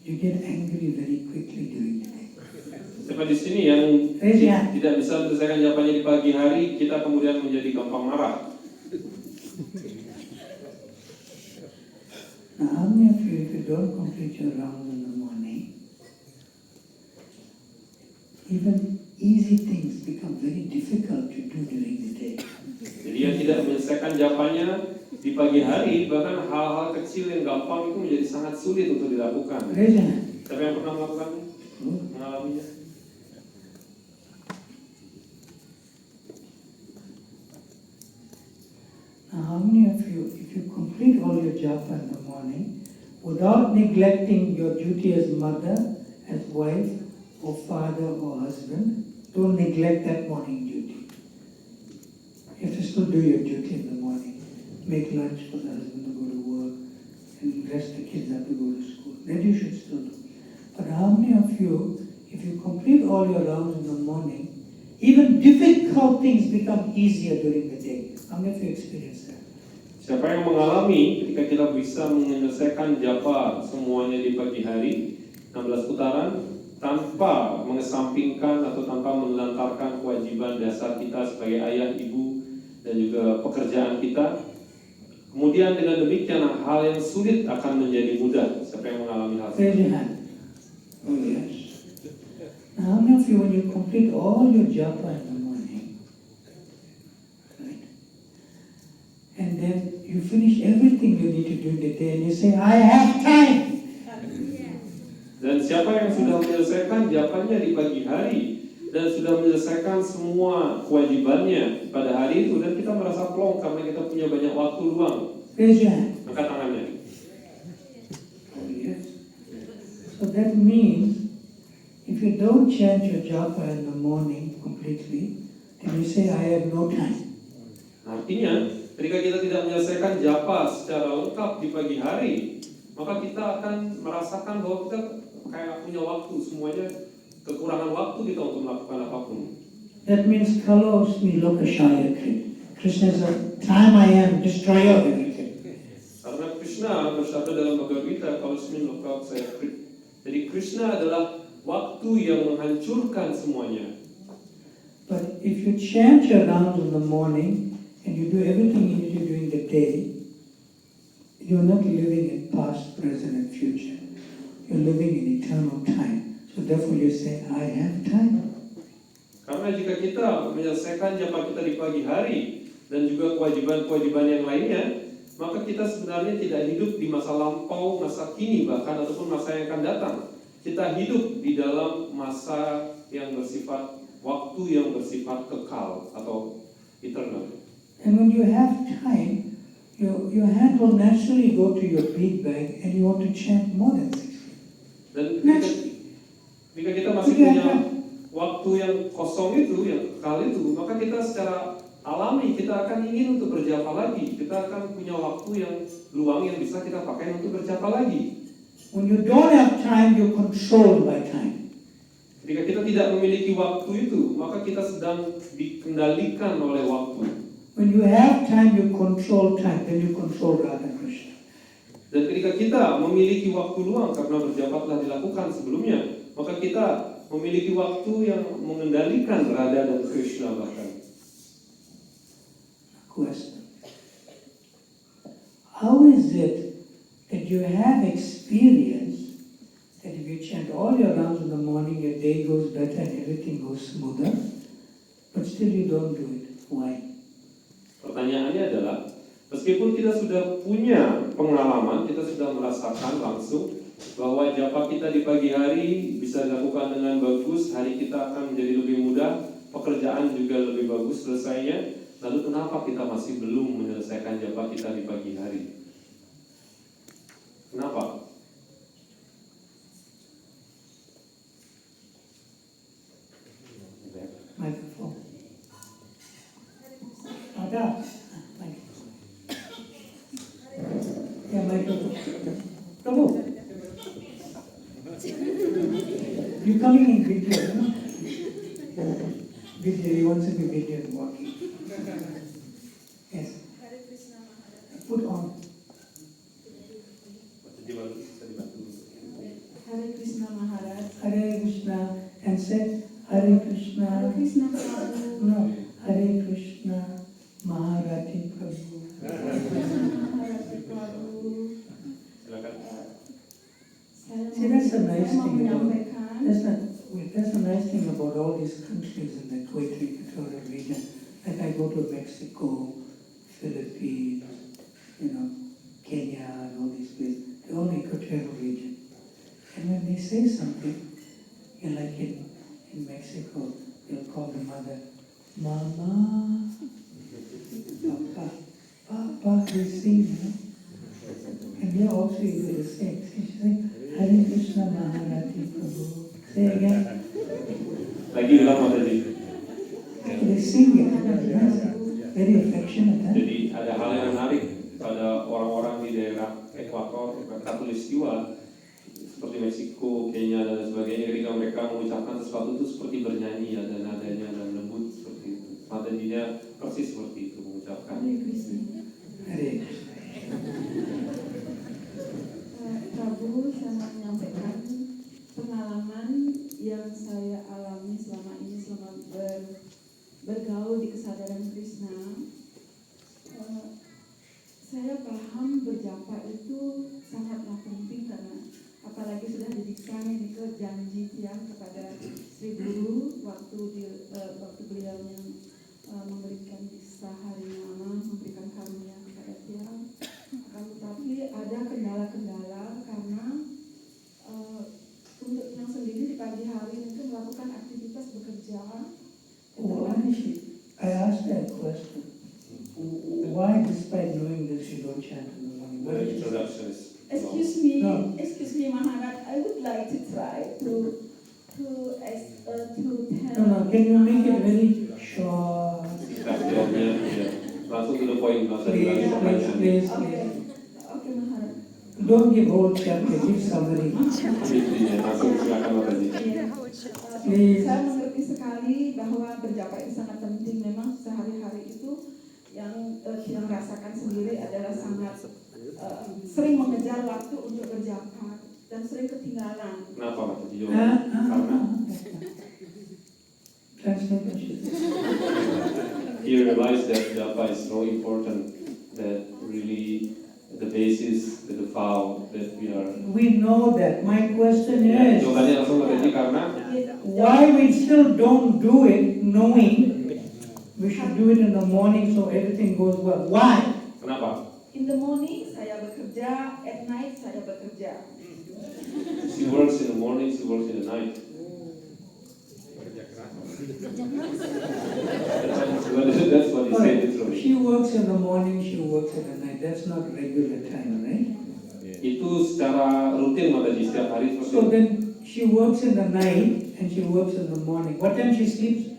you get angry very quickly during the day? Siapa di sini yang Raise your hand. tidak bisa menyelesaikan jawabannya di pagi hari, kita kemudian menjadi gampang marah. Now, how many of you, if you don't complete your rounds in the morning, even easy things become very difficult to do during the day? Jadi yang tidak menyelesaikan jawabannya di pagi hari, bahkan hal-hal kecil yang gampang itu menjadi sangat sulit untuk dilakukan. Raise your hand. Siapa yang pernah melakukannya? Good. Mengalaminya? Now, how many of you, if you complete all your japa in the morning, without neglecting your duty as mother, as wife, or father, or husband, don't neglect that morning duty. You have to still do your duty in the morning. Make lunch for the husband to go to work, and dress the kids up to go to school. That you should still do. But how many of you, if you complete all your rounds in the morning, even difficult things become easier during the day? How many of you experience that? Siapa yang mengalami ketika kita bisa menyelesaikan japa semuanya di pagi hari, 16 putaran, tanpa mengesampingkan atau tanpa menelantarkan kewajiban dasar kita sebagai ayah, ibu, dan juga pekerjaan kita. Kemudian dengan demikian hal yang sulit akan menjadi mudah. Siapa yang mengalami hal Raise itu? your hand. Oh yes. Now, how many of you, when you complete all your japa in the morning, right, and then you finish everything you need to do in the day, and you say, I have time. Dan siapa yang sudah menyelesaikan jawabannya di pagi hari dan sudah menyelesaikan semua kewajibannya pada hari itu, dan kita merasa plong karena kita punya banyak waktu luang. Raise your hand. Angkat tangannya. Oh yes. So that means, if you don't chant your japa in the morning completely, then you say, I have no time. Artinya, ketika kita tidak menyelesaikan japa secara lengkap di pagi hari, maka kita akan merasakan bahwa kita kayak punya waktu, semuanya kekurangan waktu kita untuk melakukan apapun. That means Kalo Asmi Lokashaya. Krishna says, time I am, destroyer of everything. Karena Krishna bersabda dalam Bhagavad Gita, kalau semin lokal saya. Jadi Krishna adalah waktu yang menghancurkan semuanya. But if you chant your rounds in the morning and you do everything you need to do during the day, you're not living in past, present, and future. You're living in eternal time. So therefore you say, I have time. Karena jika kita menyelesaikan japa kita di pagi hari dan juga kewajiban-kewajiban yang lainnya, maka kita sebenarnya tidak hidup di masa lampau, masa kini bahkan ataupun masa yang akan datang. Kita hidup di dalam masa yang bersifat waktu yang bersifat kekal atau eternal. And when you have time, your hand will naturally go to your bead bag and you want to chant more than 6. Dan ketika kita masih punya waktu yang kosong itu, yang kekal itu, maka kita secara alami kita akan ingin untuk berjapa lagi. Kita akan punya waktu yang luang yang bisa kita pakai untuk berjapa lagi. When you don't have time, you're controlled by time. Ketika kita tidak memiliki waktu itu, maka kita sedang dikendalikan oleh waktu. When you have time, you control time, then you control Radha Krishna. Dan ketika kita memiliki waktu luang karena berjapa telah dilakukan sebelumnya, maka kita memiliki waktu yang mengendalikan Radha dan Krishna bahkan. Question. How is it that you have experience that if you chant all your rounds in the morning, your day goes better and everything goes smoother, but still you don't do it? Why? Pertanyaannya adalah, meskipun kita sudah punya pengalaman, kita sudah merasakan langsung bahwa japa kita di pagi hari bisa dilakukan dengan bagus, hari kita akan menjadi lebih mudah, pekerjaan juga lebih bagus selesainya, lalu kenapa kita masih belum menyelesaikan japa kita di pagi hari? Kenapa? Microphone. Ada. Yeah, microphone. Prabhu. You coming in video, no? Video, he wants to be video and walking. Yes. Hare Krishna Maharaj. put on. Hare Krishna Maharaj. Hare Krishna and say Hare Krishna. Hare Krishna Prabhu. No, Hare Krishna Maharati Prabhu. Maharati Prabhu. Silakan. See, that's a nice Saya mau thing about menyampaikan. that's a nice thing about all these countries in the Equatorial region. Like I go to Mexico, Philippines, Kenya, and all these places. They're all Equatorial region. And when they say something, like in Mexico, they'll call the mother, Mama, Papa, they sing, And here also you do the same. She says, Hare Krishna Maharati Prabhu. Say again. Lagi ulang Mataji. They sing it. Very affectionate. Jadi ada hal yang menarik pada orang-orang di daerah Ekuator, Katulistiwa, seperti Meksiko, Kenya dan sebagainya. Ketika mereka mengucapkan sesuatu itu seperti bernyanyi, ada nadanya dan lembut seperti itu. Matajinya persis seperti itu mengucapkan. Hare Krishna. Hare Krishna. Prabu, saya mau menyampaikan pengalaman yang saya alami selama ini selama bergaul di kesadaran Krishna. Saya paham berjapa itu sangatlah penting karena apalagi sudah didikkan ini ke janji Tiang kepada Sri Guru waktu beliau yang memberikan diksa harinama, memberikan karunia kepada Tiang. Akan tetapi ada kendala-kendala karena untuk Tiang sendiri di pagi hari itu melakukan aktivitas bekerja. I asked that question. Why, despite knowing this, you don't chant in the morning? What The is it? introduction is Excuse me, No. Maharaj. I would like to try to tell. No, can you make it very short? singkat jawabnya, ya. Langsung to the point, nggak usah Please, diulangi please, pertanyaan. please, Okay, please. okay, Maharaj. Don't give whole chapter, give summary. Intinya, langsung silakan Mataji. Please. Saya mengerti sekali bahwa berjapa itu sangat penting. Memang sehari-hari itu yang rasakan sendiri adalah sangat sering mengejar waktu untuk berjapa dan sering ketinggalan. Kenapa Mataji jawab? Karena Translate what she said. he realized that japa is so important, that really the basis, the vow that we are. We know that. My question Ya, is, jawabannya langsung Mataji karena why we still don't do it knowing we should do it in the morning so everything goes well? Why? kenapa? In the morning saya bekerja, at night saya bekerja. She works in the morning, she works in the night. That's what he said. Literally. She works in the morning, she works in the night. That's not regular time, right? Itu secara rutin Mataji setiap hari seperti So itu. then she works in the night and she works in the morning. What time she sleeps?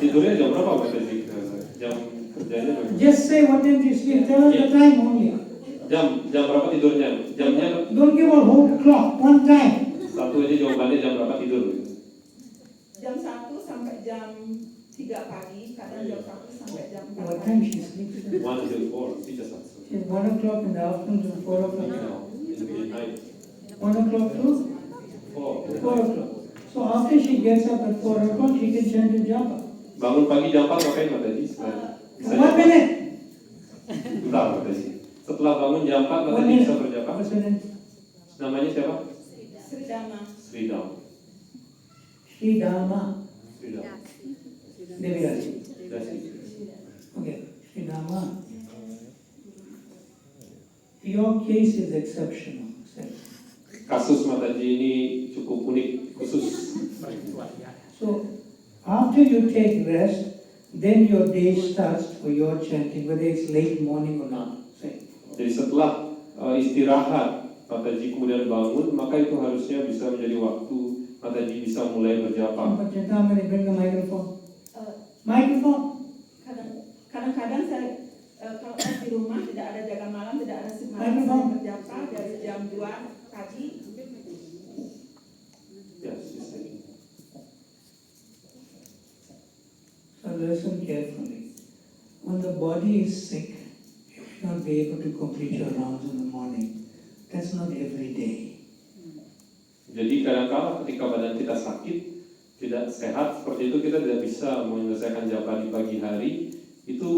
Tidurnya jam berapa Mataji? Jam kerjanya berapa? Just say what time she sleeps. Tell her the time only. Jam berapa tidurnya? Jamnya Don't give a whole clock. One time. satu aja jawabannya jam berapa tidur? Jam 1 sampai jam 3 pagi, kadang jam 1 sampai jam 4 What pagi. time she sleeps? 1 till 4. She just answered. It's 1 o'clock in the afternoon to 4 o'clock. No, in the night. 1 o'clock to 4. 4 o'clock. So after she gets up at 4 o'clock, she can chant the japa. Bangun pagi jam 4 ngapain Mataji? Bisa 1 minute. Bentar Mataji. Setelah bangun jam 4 1 Mataji minute. bisa berjapa. What's her name? Namanya siapa? Sri Dhamma. Sridham. Sri Dhamma. Sridham. Deviraj. Dasi. Okay. Sri Dhamma. Your case is exceptional. Kasus Mataji ini cukup unik, khusus. So after you take rest, then your day starts for your chanting, whether it's late morning or not. Say. Jadi setelah istirahat Mataji kemudian bangun, maka itu harusnya bisa menjadi waktu Mataji bisa mulai berjapa. But Chintamani, bring the microphone. Eh, Microphone. Kadang-kadang saya kalau di rumah tidak ada jaga malam, tidak ada si malam, Ayo, saya Bang. berjapa dari jam 2 pagi. Yes, she's saying. So listen carefully. When the body is sick, not be able to complete your rounds in the morning. That's not every day. Jadi kadang-kala ketika badan kita sakit, tidak sehat, seperti itu kita tidak bisa menyelesaikan japa di pagi hari. Itu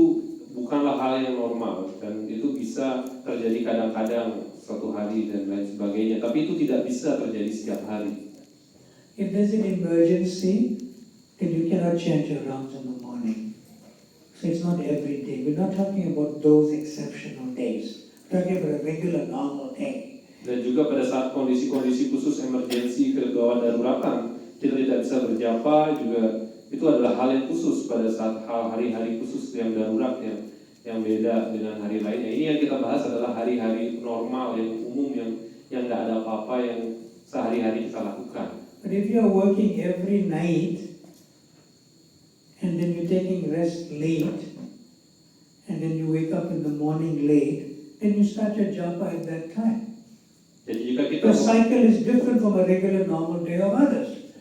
bukanlah hal yang normal dan itu bisa terjadi kadang-kadang suatu hari dan lain sebagainya. Tapi itu tidak bisa terjadi setiap hari. If there's an emergency, then you cannot change your rounds in the morning. So it's not every day. We're not talking about those exceptional days. We're talking about a regular, normal day. Dan juga pada saat kondisi-kondisi khusus emergensi kegawat daruratan, kita tidak bisa berjapa juga itu adalah hal yang khusus pada saat hari-hari khusus yang darurat yang beda dengan hari lainnya. Ini yang kita bahas adalah hari-hari normal yang umum yang nggak ada apa-apa yang sehari-hari kita lakukan. But if you're working every night and then you're taking rest late and then you wake up in the morning late, then you start your japa at that time. Jadi jika kita The cycle is different from a regular normal day of others.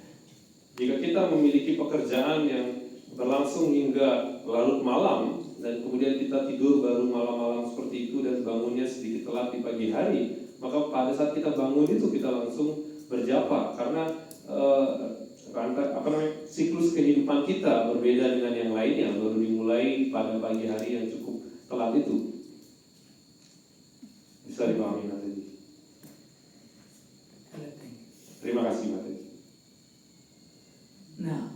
Jika kita memiliki pekerjaan yang berlangsung hingga larut malam dan kemudian kita tidur baru malam-malam seperti itu dan bangunnya sedikit telat di pagi hari, maka pada saat kita bangun itu kita langsung berjapa karena siklus kehidupan kita berbeda dengan yang lainnya, baru dimulai pada pagi hari yang cukup telat itu. Bisa dipahami nanti. Terima kasih, Mas. Now,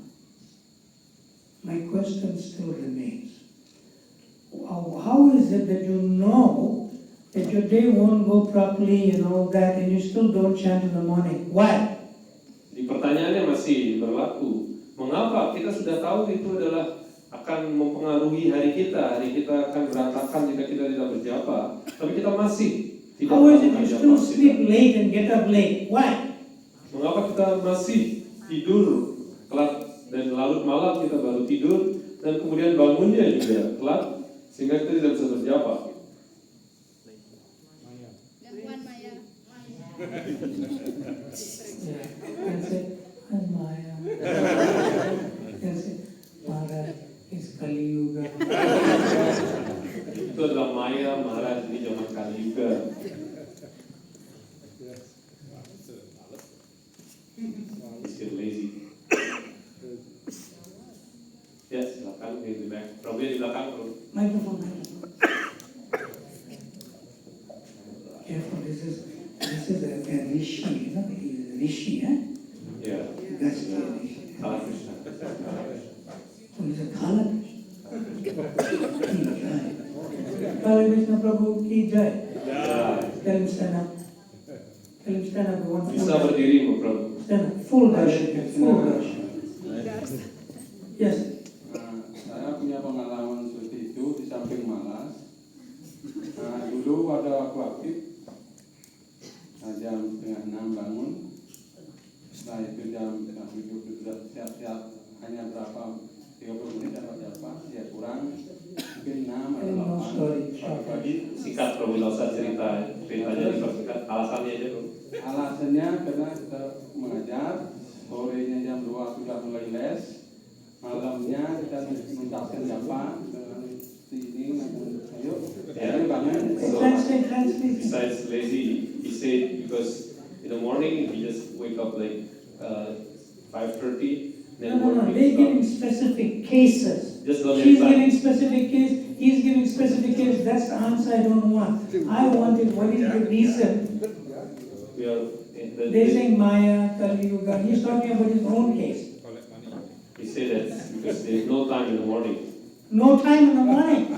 my question still remains. How is it that you know that your day won't go properly and all that and you still don't chant in the morning? Why? Di pertanyaannya masih berlaku. Mengapa kita sudah tahu itu adalah akan mempengaruhi hari kita akan berantakan jika kita tidak berjapa, tapi kita masih tidak How is it you melakukan still japa sleep kita. late and get up late? Why? Mengapa kita masih tidur telat dan larut malam kita baru tidur dan kemudian bangunnya juga telat sehingga kita tidak bisa berjapa? Gangguan Maya. Yeah, that's it. And Maya. That's it. Maharaj is Kali Yuga. Itu adalah Maya Maharaj di zaman Kali Yuga. Still lazy. Ya, silakan di belakang. Problem di belakang. Microphone. Careful, this is a rishi, you know, he's a rishi, huh? Ya. That's the rishi. Salah Krishna. So he's a Kala Krishna. Kala Krishna Prabhu ki jai. Tell him stand up. Tell him stand up. One Bisa full berdiri, Prabhu. stand up. Full darshan. Full darshan. Yes. Saya punya pengalaman seperti itu di samping malas. Dulu pada waktu aktif jam 5:30 bangun. Setelah itu jam 7 sudah siap-siap hanya berapa 30 menit dapat japa, ya kurang mungkin 6 atau 8 pagi-pagi. Sikat, Prabhu, nggak usah ceritanya dipersingkat. Alasannya aja, Prabhu. Alasannya karena kita mengajar, sorenya jam 2 sudah mulai les, malamnya kita menuntaskan japa dengan ini, ayo, Yeah. bangun. Translate. Besides lazy, he said because in the morning he just wake up like 5:30. Then No. They're giving specific cases. Just don't She's have time. giving specific case. He's giving specific case. That's the answer I don't want. I wanted what is the reason. We are in They're saying Maya, Kali Yuga. He's talking about his own case. Collect money. he said that because there is no time in the morning. No time in the morning.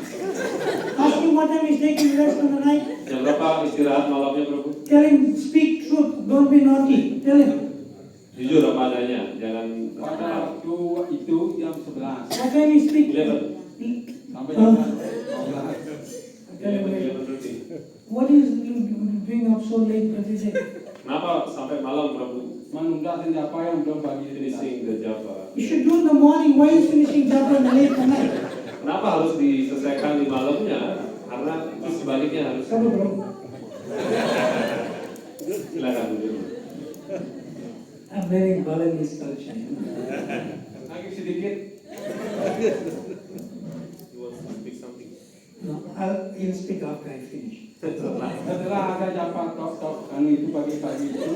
Ask him what time he's taking rest in the night. Jam berapa istirahat malamnya, Prabhu? Tell him, speak truth. Don't be naughty. Tell him. Jujur apa adanya, jangan Pada nakal. waktu itu jam 11 What time he speak? 11. sampai jam 12. 11:30. What is you doing up so late every day? Kenapa sampai malam, Prabhu? Menuntaskan japa yang belum bagi Finishing the japa. You should do in the morning. Why are you finishing japa in the late night? Kenapa harus diselesaikan di malamnya? Karena itu sebaliknya harus. Come on, bro. Silakan dulu. I'm wearing Balinese culture. Lagi sedikit. You want to speak something? No, He'll speak after I finish. Setelah ada japa tok anu itu pagi-pagi itu.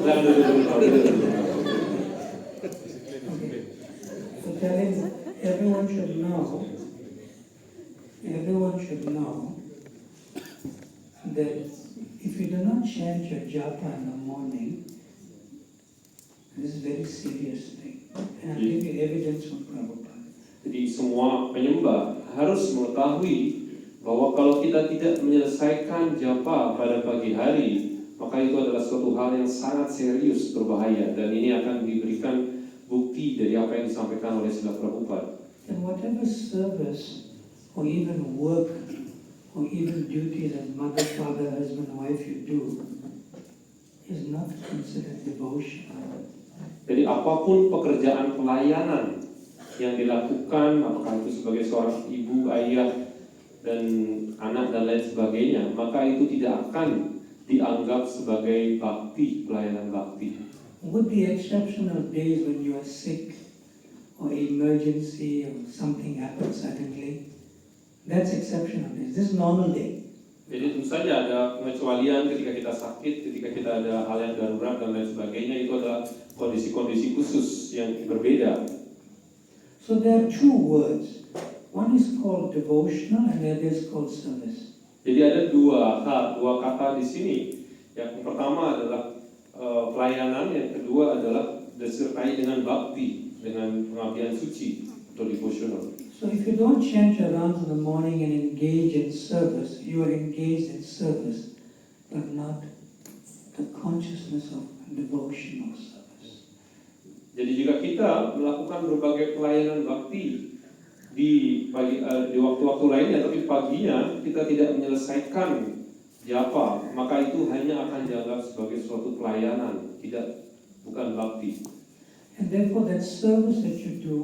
Okay. So telling everyone should know that if you do not chant your japa in the morning, this is a very serious thing. And I'll give you evidence from Prabhupada. Jadi semua penyembah harus mengetahui bahwa kalau kita tidak menyelesaikan japa pada pagi hari, maka itu adalah suatu hal yang sangat serius berbahaya, dan ini akan diberikan bukti dari apa yang disampaikan oleh Srila Prabhupada. And whatever service or even work or even duties as mother, father, husband, wife you do is not considered devotion. Jadi apapun pekerjaan pelayanan yang dilakukan, apakah itu sebagai seorang ibu, ayah, dan anak dan lain sebagainya, maka itu tidak akan dianggap sebagai bakti, pelayanan bakti. With the exception of days when you are sick or emergency or something happens suddenly, that's exceptional days. This is normal day. Jadi tentu saja ada pengecualian ketika kita sakit, ketika kita ada hal yang darurat dan lain sebagainya, itu adalah kondisi-kondisi khusus yang berbeda. So there are two words. One is called devotional and the other is called service. Jadi ada dua kata di sini. Yang pertama adalah pelayanan, yang kedua adalah disertai dengan bakti, dengan pengabdian suci atau devotional. So if you don't chant your rounds in the morning and engage in service, you are engaged in service, but not the consciousness of devotional service. Jadi jika kita melakukan berbagai pelayanan bakti di waktu-waktu lainnya, tapi paginya kita tidak menyelesaikan japa, maka itu hanya akan dianggap sebagai suatu pelayanan, bukan bakti. And therefore that service that you do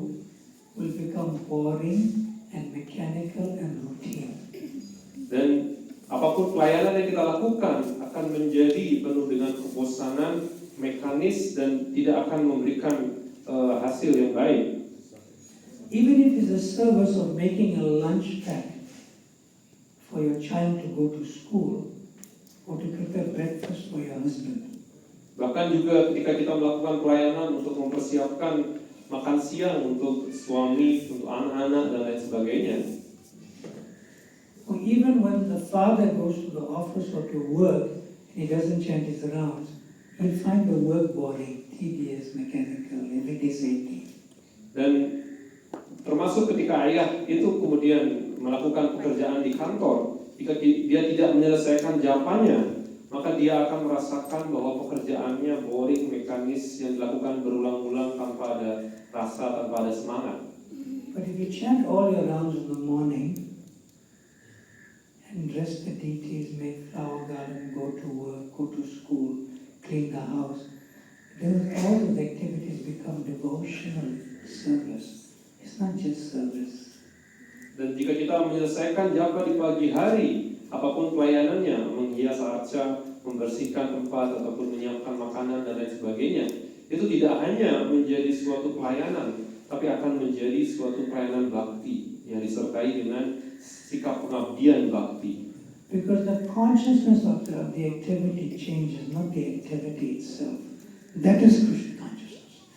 will become boring and mechanical and routine. Dan apapun pelayanan yang kita lakukan akan menjadi penuh dengan kebosanan, mekanis, dan tidak akan memberikan hasil yang baik. Even if it's a service of making a lunch pack for your child to go to school or to prepare breakfast for your husband. Bahkan juga ketika kita melakukan pelayanan untuk mempersiapkan makan siang untuk suami, untuk anak-anak, dan lain sebagainya. Or even when the father goes to the office or to work and he doesn't chant his rounds, he'll find the work boring, tedious, mechanical, every day same thing. Dan termasuk ketika ayah itu kemudian melakukan pekerjaan di kantor, jika dia tidak menyelesaikan japanya, maka dia akan merasakan bahwa pekerjaannya boring, mekanis, yang dilakukan berulang-ulang tanpa ada rasa, tanpa ada semangat. But if you chant all your rounds in the morning and dress the deities, make flower garden, go to work, go to school, clean the house, then all those activities become devotional service. It's not just service. Dan jika kita menyelesaikan japa di pagi hari, apapun pelayanannya, menghias arca, membersihkan tempat, ataupun menyiapkan makanan dan lain sebagainya, itu tidak hanya menjadi suatu pelayanan, tapi akan menjadi suatu pelayanan bakti yang disertai dengan sikap pengabdian bakti. Because the consciousness of the activity changes, not the activity itself. That is Krishna consciousness.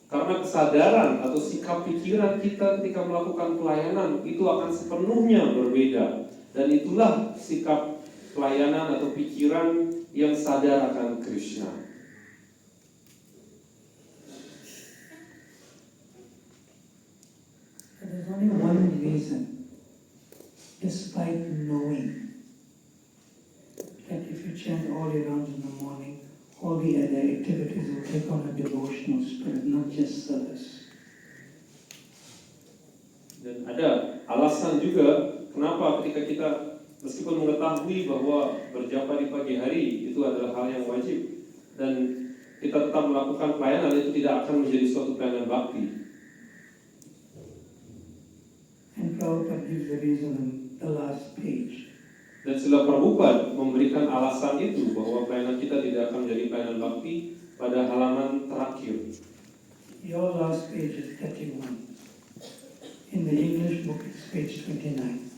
Karena kesadaran atau sikap pikiran kita ketika melakukan pelayanan itu akan sepenuhnya berbeda. Dan itulah sikap pelayanan atau pikiran yang sadar akan Krishna. There's only one reason, despite knowing that if you chant all your rounds in the morning, all the other activities will take on a devotional spirit, not just service. Dan ada alasan juga kenapa ketika kita meskipun mengetahui bahwa berjapa di pagi hari itu adalah hal yang wajib dan kita tetap melakukan pelayanan, itu tidak akan menjadi suatu pelayanan bakti. And Prabhupada gives the reason on the last page. Dan Srila Prabhupada memberikan alasan itu bahwa pelayanan kita tidak akan menjadi pelayanan bakti pada halaman terakhir. Your last page is 31. In the English book, it's page 29.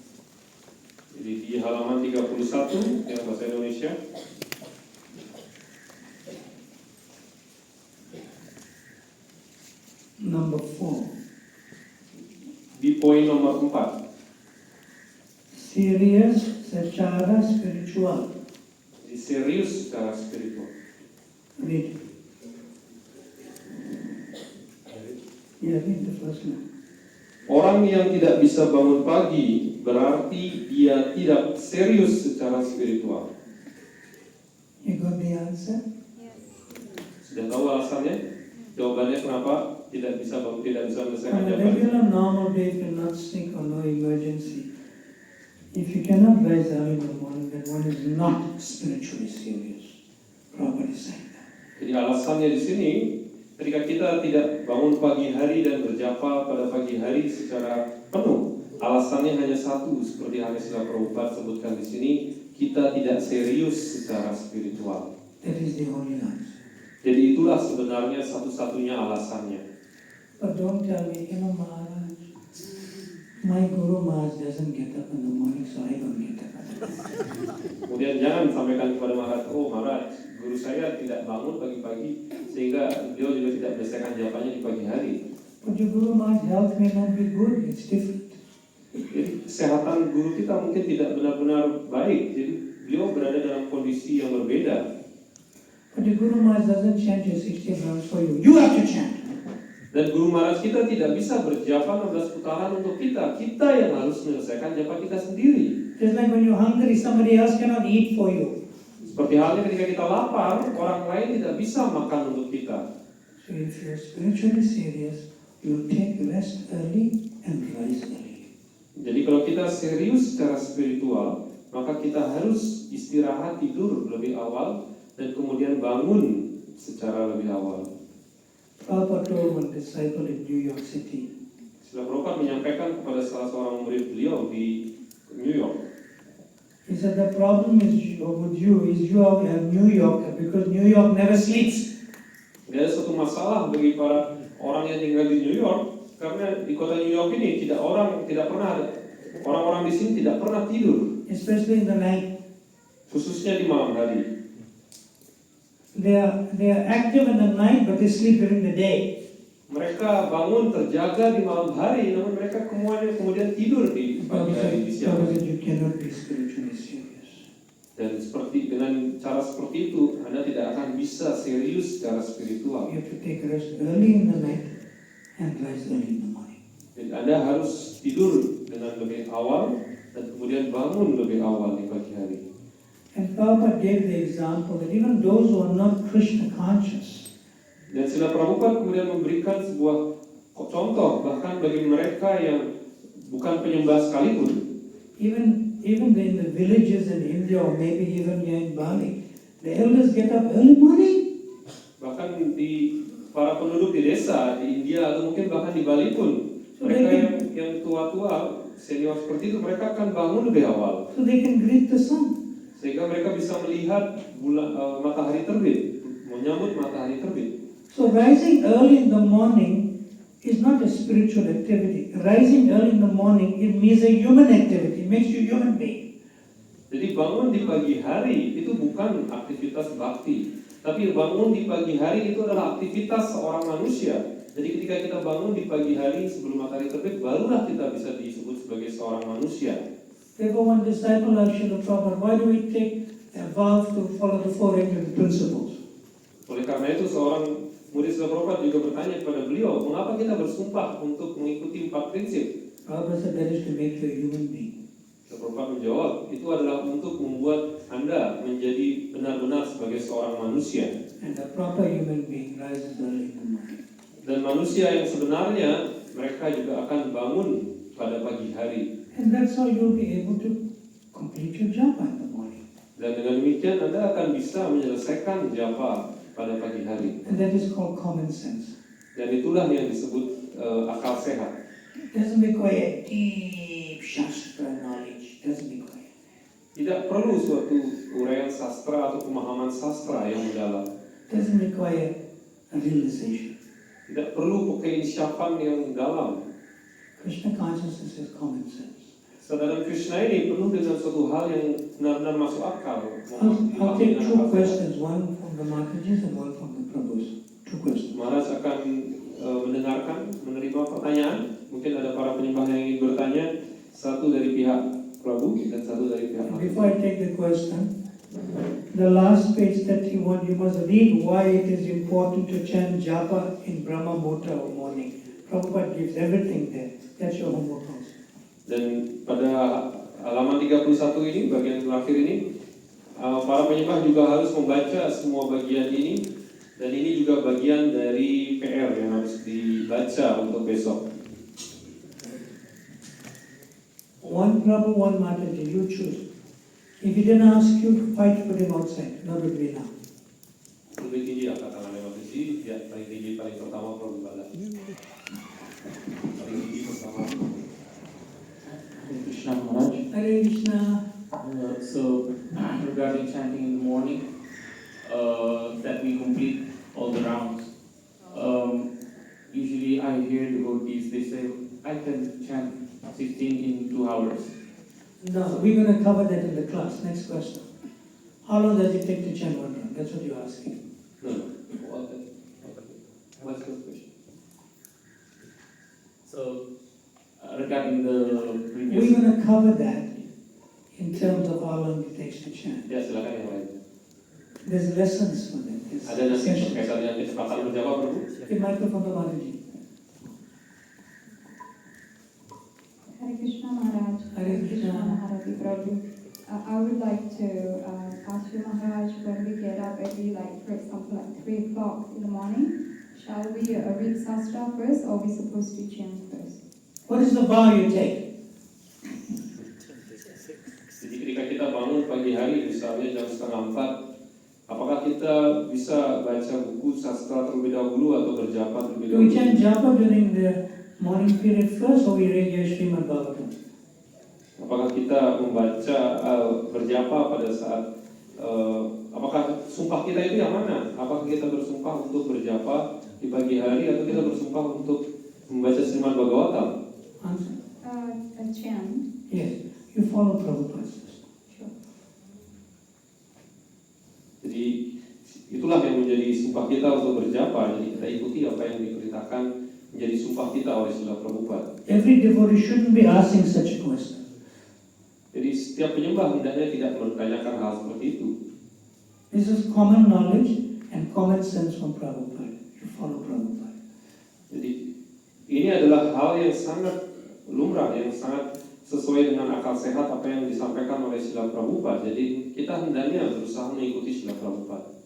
Jadi di halaman 31 yang bahasa Indonesia. Number 4. Di poin nomor 4. Serious secara spiritual. Jadi serius secara spiritual. Read. Yeah, read the first one. Orang yang tidak bisa bangun pagi berarti dia tidak serius secara spiritual. You got the answer? Yes. Sudah tahu alasannya? Jawabannya kenapa tidak bisa menyelesaikan On a jawaban? regular normal day, if you're not sick or no emergency, if you cannot rise early in the morning, then one is not spiritually serious. Prabhupada is saying that. Jadi alasannya di sini, ketika kita tidak bangun pagi hari dan berjapa pada pagi hari secara penuh, alasannya hanya satu, seperti yang Srila Prabhupada sebutkan di sini, kita tidak serius secara spiritual. That is the only answer. Jadi itulah sebenarnya satu-satunya alasannya. But don't tell me, Maharaj, my Guru Maharaj doesn't get up in the morning, so I don't get up. Kemudian jangan sampaikan kepada Maharaj, oh Maharaj, guru saya tidak bangun pagi-pagi sehingga beliau juga tidak menyelesaikan jawabannya di pagi hari. But your Guru Maharaj's health may not be good, it's different. Jadi kesehatan guru kita mungkin tidak benar-benar baik, jadi beliau berada dalam kondisi yang berbeda. But your Guru Maharaj doesn't chant your 16 rounds for you. You have to chant. Dan Guru Maharaj kita tidak bisa berjapa 16 putaran untuk kita. Kita yang harus menyelesaikan japa kita sendiri. Just like when you're hungry, somebody else cannot eat for you. Seperti halnya ketika kita lapar, orang lain tidak bisa makan untuk kita. So if you're spiritually serious, you take rest early and rise early. Jadi kalau kita serius secara spiritual, maka kita harus istirahat tidur lebih awal dan kemudian bangun secara lebih awal. Prabhupada told one disciple in New York City, Srila Prabhupada menyampaikan kepada salah seorang murid beliau di New York. he said the problem is with you is you are a New Yorker because New York never sleeps. Ada satu masalah bagi para orang yang tinggal di New York karena di kota New York ini tidak pernah orang-orang di sini tidak pernah tidur, Especially in the night. khususnya di malam hari. They are active in the night but they sleep during the day. Mereka bangun terjaga di malam hari, namun mereka kemudian tidur di pagi hari di siang. Prabhupada said you cannot be spiritually serious. Dan dengan cara seperti itu, Anda tidak akan bisa serius secara spiritual. You have to take rest early in the night and rise early in the morning. Jadi Anda harus tidur dengan lebih awal dan kemudian bangun lebih awal di pagi hari. And Prabhupada gave the example that even those who are not Krishna conscious, Dan Srila Prabhupada kemudian memberikan sebuah contoh bahkan bagi mereka yang bukan penyembah sekalipun, even in the villages in India or maybe even here in Bali, the elders get up early morning. bahkan di para penduduk di desa di India atau mungkin bahkan di Bali pun, mereka yang tua-tua senior seperti itu mereka akan bangun lebih awal So they can greet the sun. sehingga mereka bisa melihat matahari terbit, menyambut matahari terbit. So rising early in the morning is not a spiritual activity. Rising early in the morning, it means a human activity. It makes you human being. Jadi bangun di pagi hari itu bukan aktivitas bakti, tapi bangun di pagi hari itu adalah aktivitas seorang manusia. Jadi ketika kita bangun di pagi hari sebelum matahari terbit, barulah kita bisa disebut sebagai seorang manusia. Therefore, one disciple like Srila Prabhupada, why do we take a vow to follow the four regular principles? Oleh karena itu seorang murid Srila Prabhupada juga bertanya kepada beliau, mengapa kita bersumpah untuk mengikuti 4 prinsip? Prabhupada said that is to make you a human being. Srila Prabhupada menjawab, itu adalah untuk membuat Anda menjadi benar-benar sebagai seorang manusia. And a proper human being rises early in the morning. Dan manusia yang sebenarnya mereka juga akan bangun pada pagi hari. And that's how you'll be able to complete your japa in the morning. Dan dengan demikian Anda akan bisa menyelesaikan japa pada pagi hari. And that is called common sense. Dan itulah yang disebut akal sehat. It doesn't require deep Shastra knowledge. It doesn't require. Tidak perlu suatu uraian sastra atau pemahaman sastra yang mendalam. It doesn't require a realization. Tidak perlu keinsyafan yang dalam. Krishna consciousness is common sense. Saudara Krishna ini penuh dengan suatu hal yang benar-benar masuk akal. I'll take two questions, one from the Matajis and one from the Prabhus. Two questions. Maharaj akan mendengarkan, menerima pertanyaan. Mungkin ada para penyembah yang ingin bertanya, satu dari pihak Prabhu dan satu dari pihak Mataji. Before I take the question, the last page 31, you must read why it is important to chant japa in Brahma Muhurta morning. Prabhupada gives everything there. That's your homework also. Dan pada halaman 31 ini, bagian terakhir ini, para penyembah juga harus membaca semua bagian ini. Dan ini juga bagian dari PR yang harus dibaca untuk besok. One Prabhu, one Mataji, you choose. If he didn't ask you, fight for him outside, not with me now. Lebih tinggi angkat tangannya Mataji, ya paling tinggi paling pertama Prabhu Bala. Paling tinggi pertama. Krishna Maharaj. Hare Krishna. So regarding chanting in the morning, that we complete all the rounds. Usually I hear devotees, they say, I can chant 16 in 2 hours. No, we're going to cover that in the class. Next question. How long does it take to chant one round? That's what you're asking. No. What's the question? So regarding the previous... We're going to cover that in terms of how long it takes to chant. Ya, silakan yang lain. There's lessons for that. There's Ada nanti sessions. berkaitan dengan kecepatan berjawab, Prabhu? The microphone to Mataji. Hare Krishna Maharaj. Hare Krishna. Maharaj Prabhu. I would like to ask you Maharaj, when we get up every, like, for example, like 3 o'clock in the morning, shall we read Sastra first or we supposed to chant first? What is the vow you take? Jadi ketika kita bangun pagi hari, misalnya jam 3:30, apakah kita bisa baca buku sastra terlebih dahulu atau berjapa terlebih Do we dahulu? chant japa during the morning period first or we read your Srimad Bhagavatam? Apakah kita membaca berjapa pada saat apakah sumpah kita itu yang mana? Apakah kita bersumpah untuk berjapa di pagi hari atau kita bersumpah untuk membaca Srimad Bhagavatam? Answer. A chant. Yes. You follow Prabhupada's system. Sure. Jadi itulah yang menjadi sumpah kita untuk berjapa. Jadi kita ikuti apa yang diperintahkan menjadi sumpah kita oleh Srila Prabhupada. Every devotee shouldn't be asking such a question. Jadi setiap penyembah hendaknya tidak bertanyakan hal seperti itu. This is common knowledge and common sense from Prabhupada. You follow Prabhupada. Jadi ini adalah hal yang sangat lumrah, yang sangat sesuai dengan akal sehat apa yang disampaikan oleh Srila Prabhupada. Jadi kita hendaknya berusaha mengikuti Srila Prabhupada.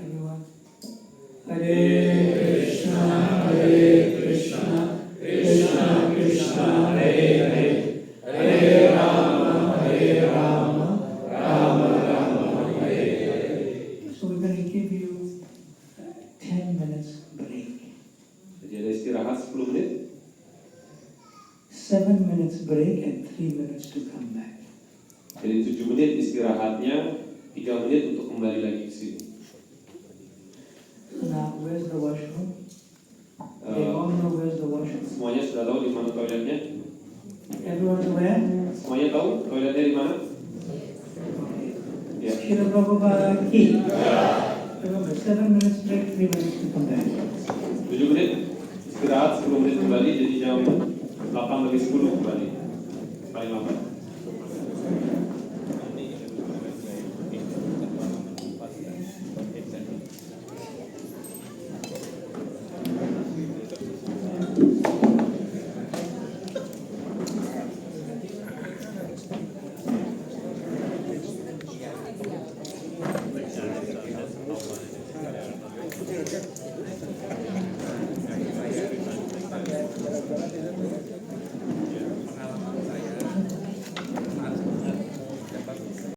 Everyone. Hare Krishna, Hare Krishna, Krishna Krishna, Hare Hare, Hare Rama, Rama Rama, Hare Hare. So we're going to give you 10 minutes break. Jadi ada istirahat 10 menit, 7 minutes break and 3 minutes to come back. jadi 7 menit istirahatnya, 3 menit untuk kembali lagi ke sini. Now, where's the washroom? They all know where's the washroom. Semuanya sudah tahu di mana toiletnya? Everyone's aware? Semuanya tahu toiletnya di mana? Ya. Srila Prabhupada ki. Remember, 7 minutes break, 3 minutes to come back. 7 menit istirahat, 10 menit kembali, jadi jam 8 lebih 10 kembali. Paling lambat.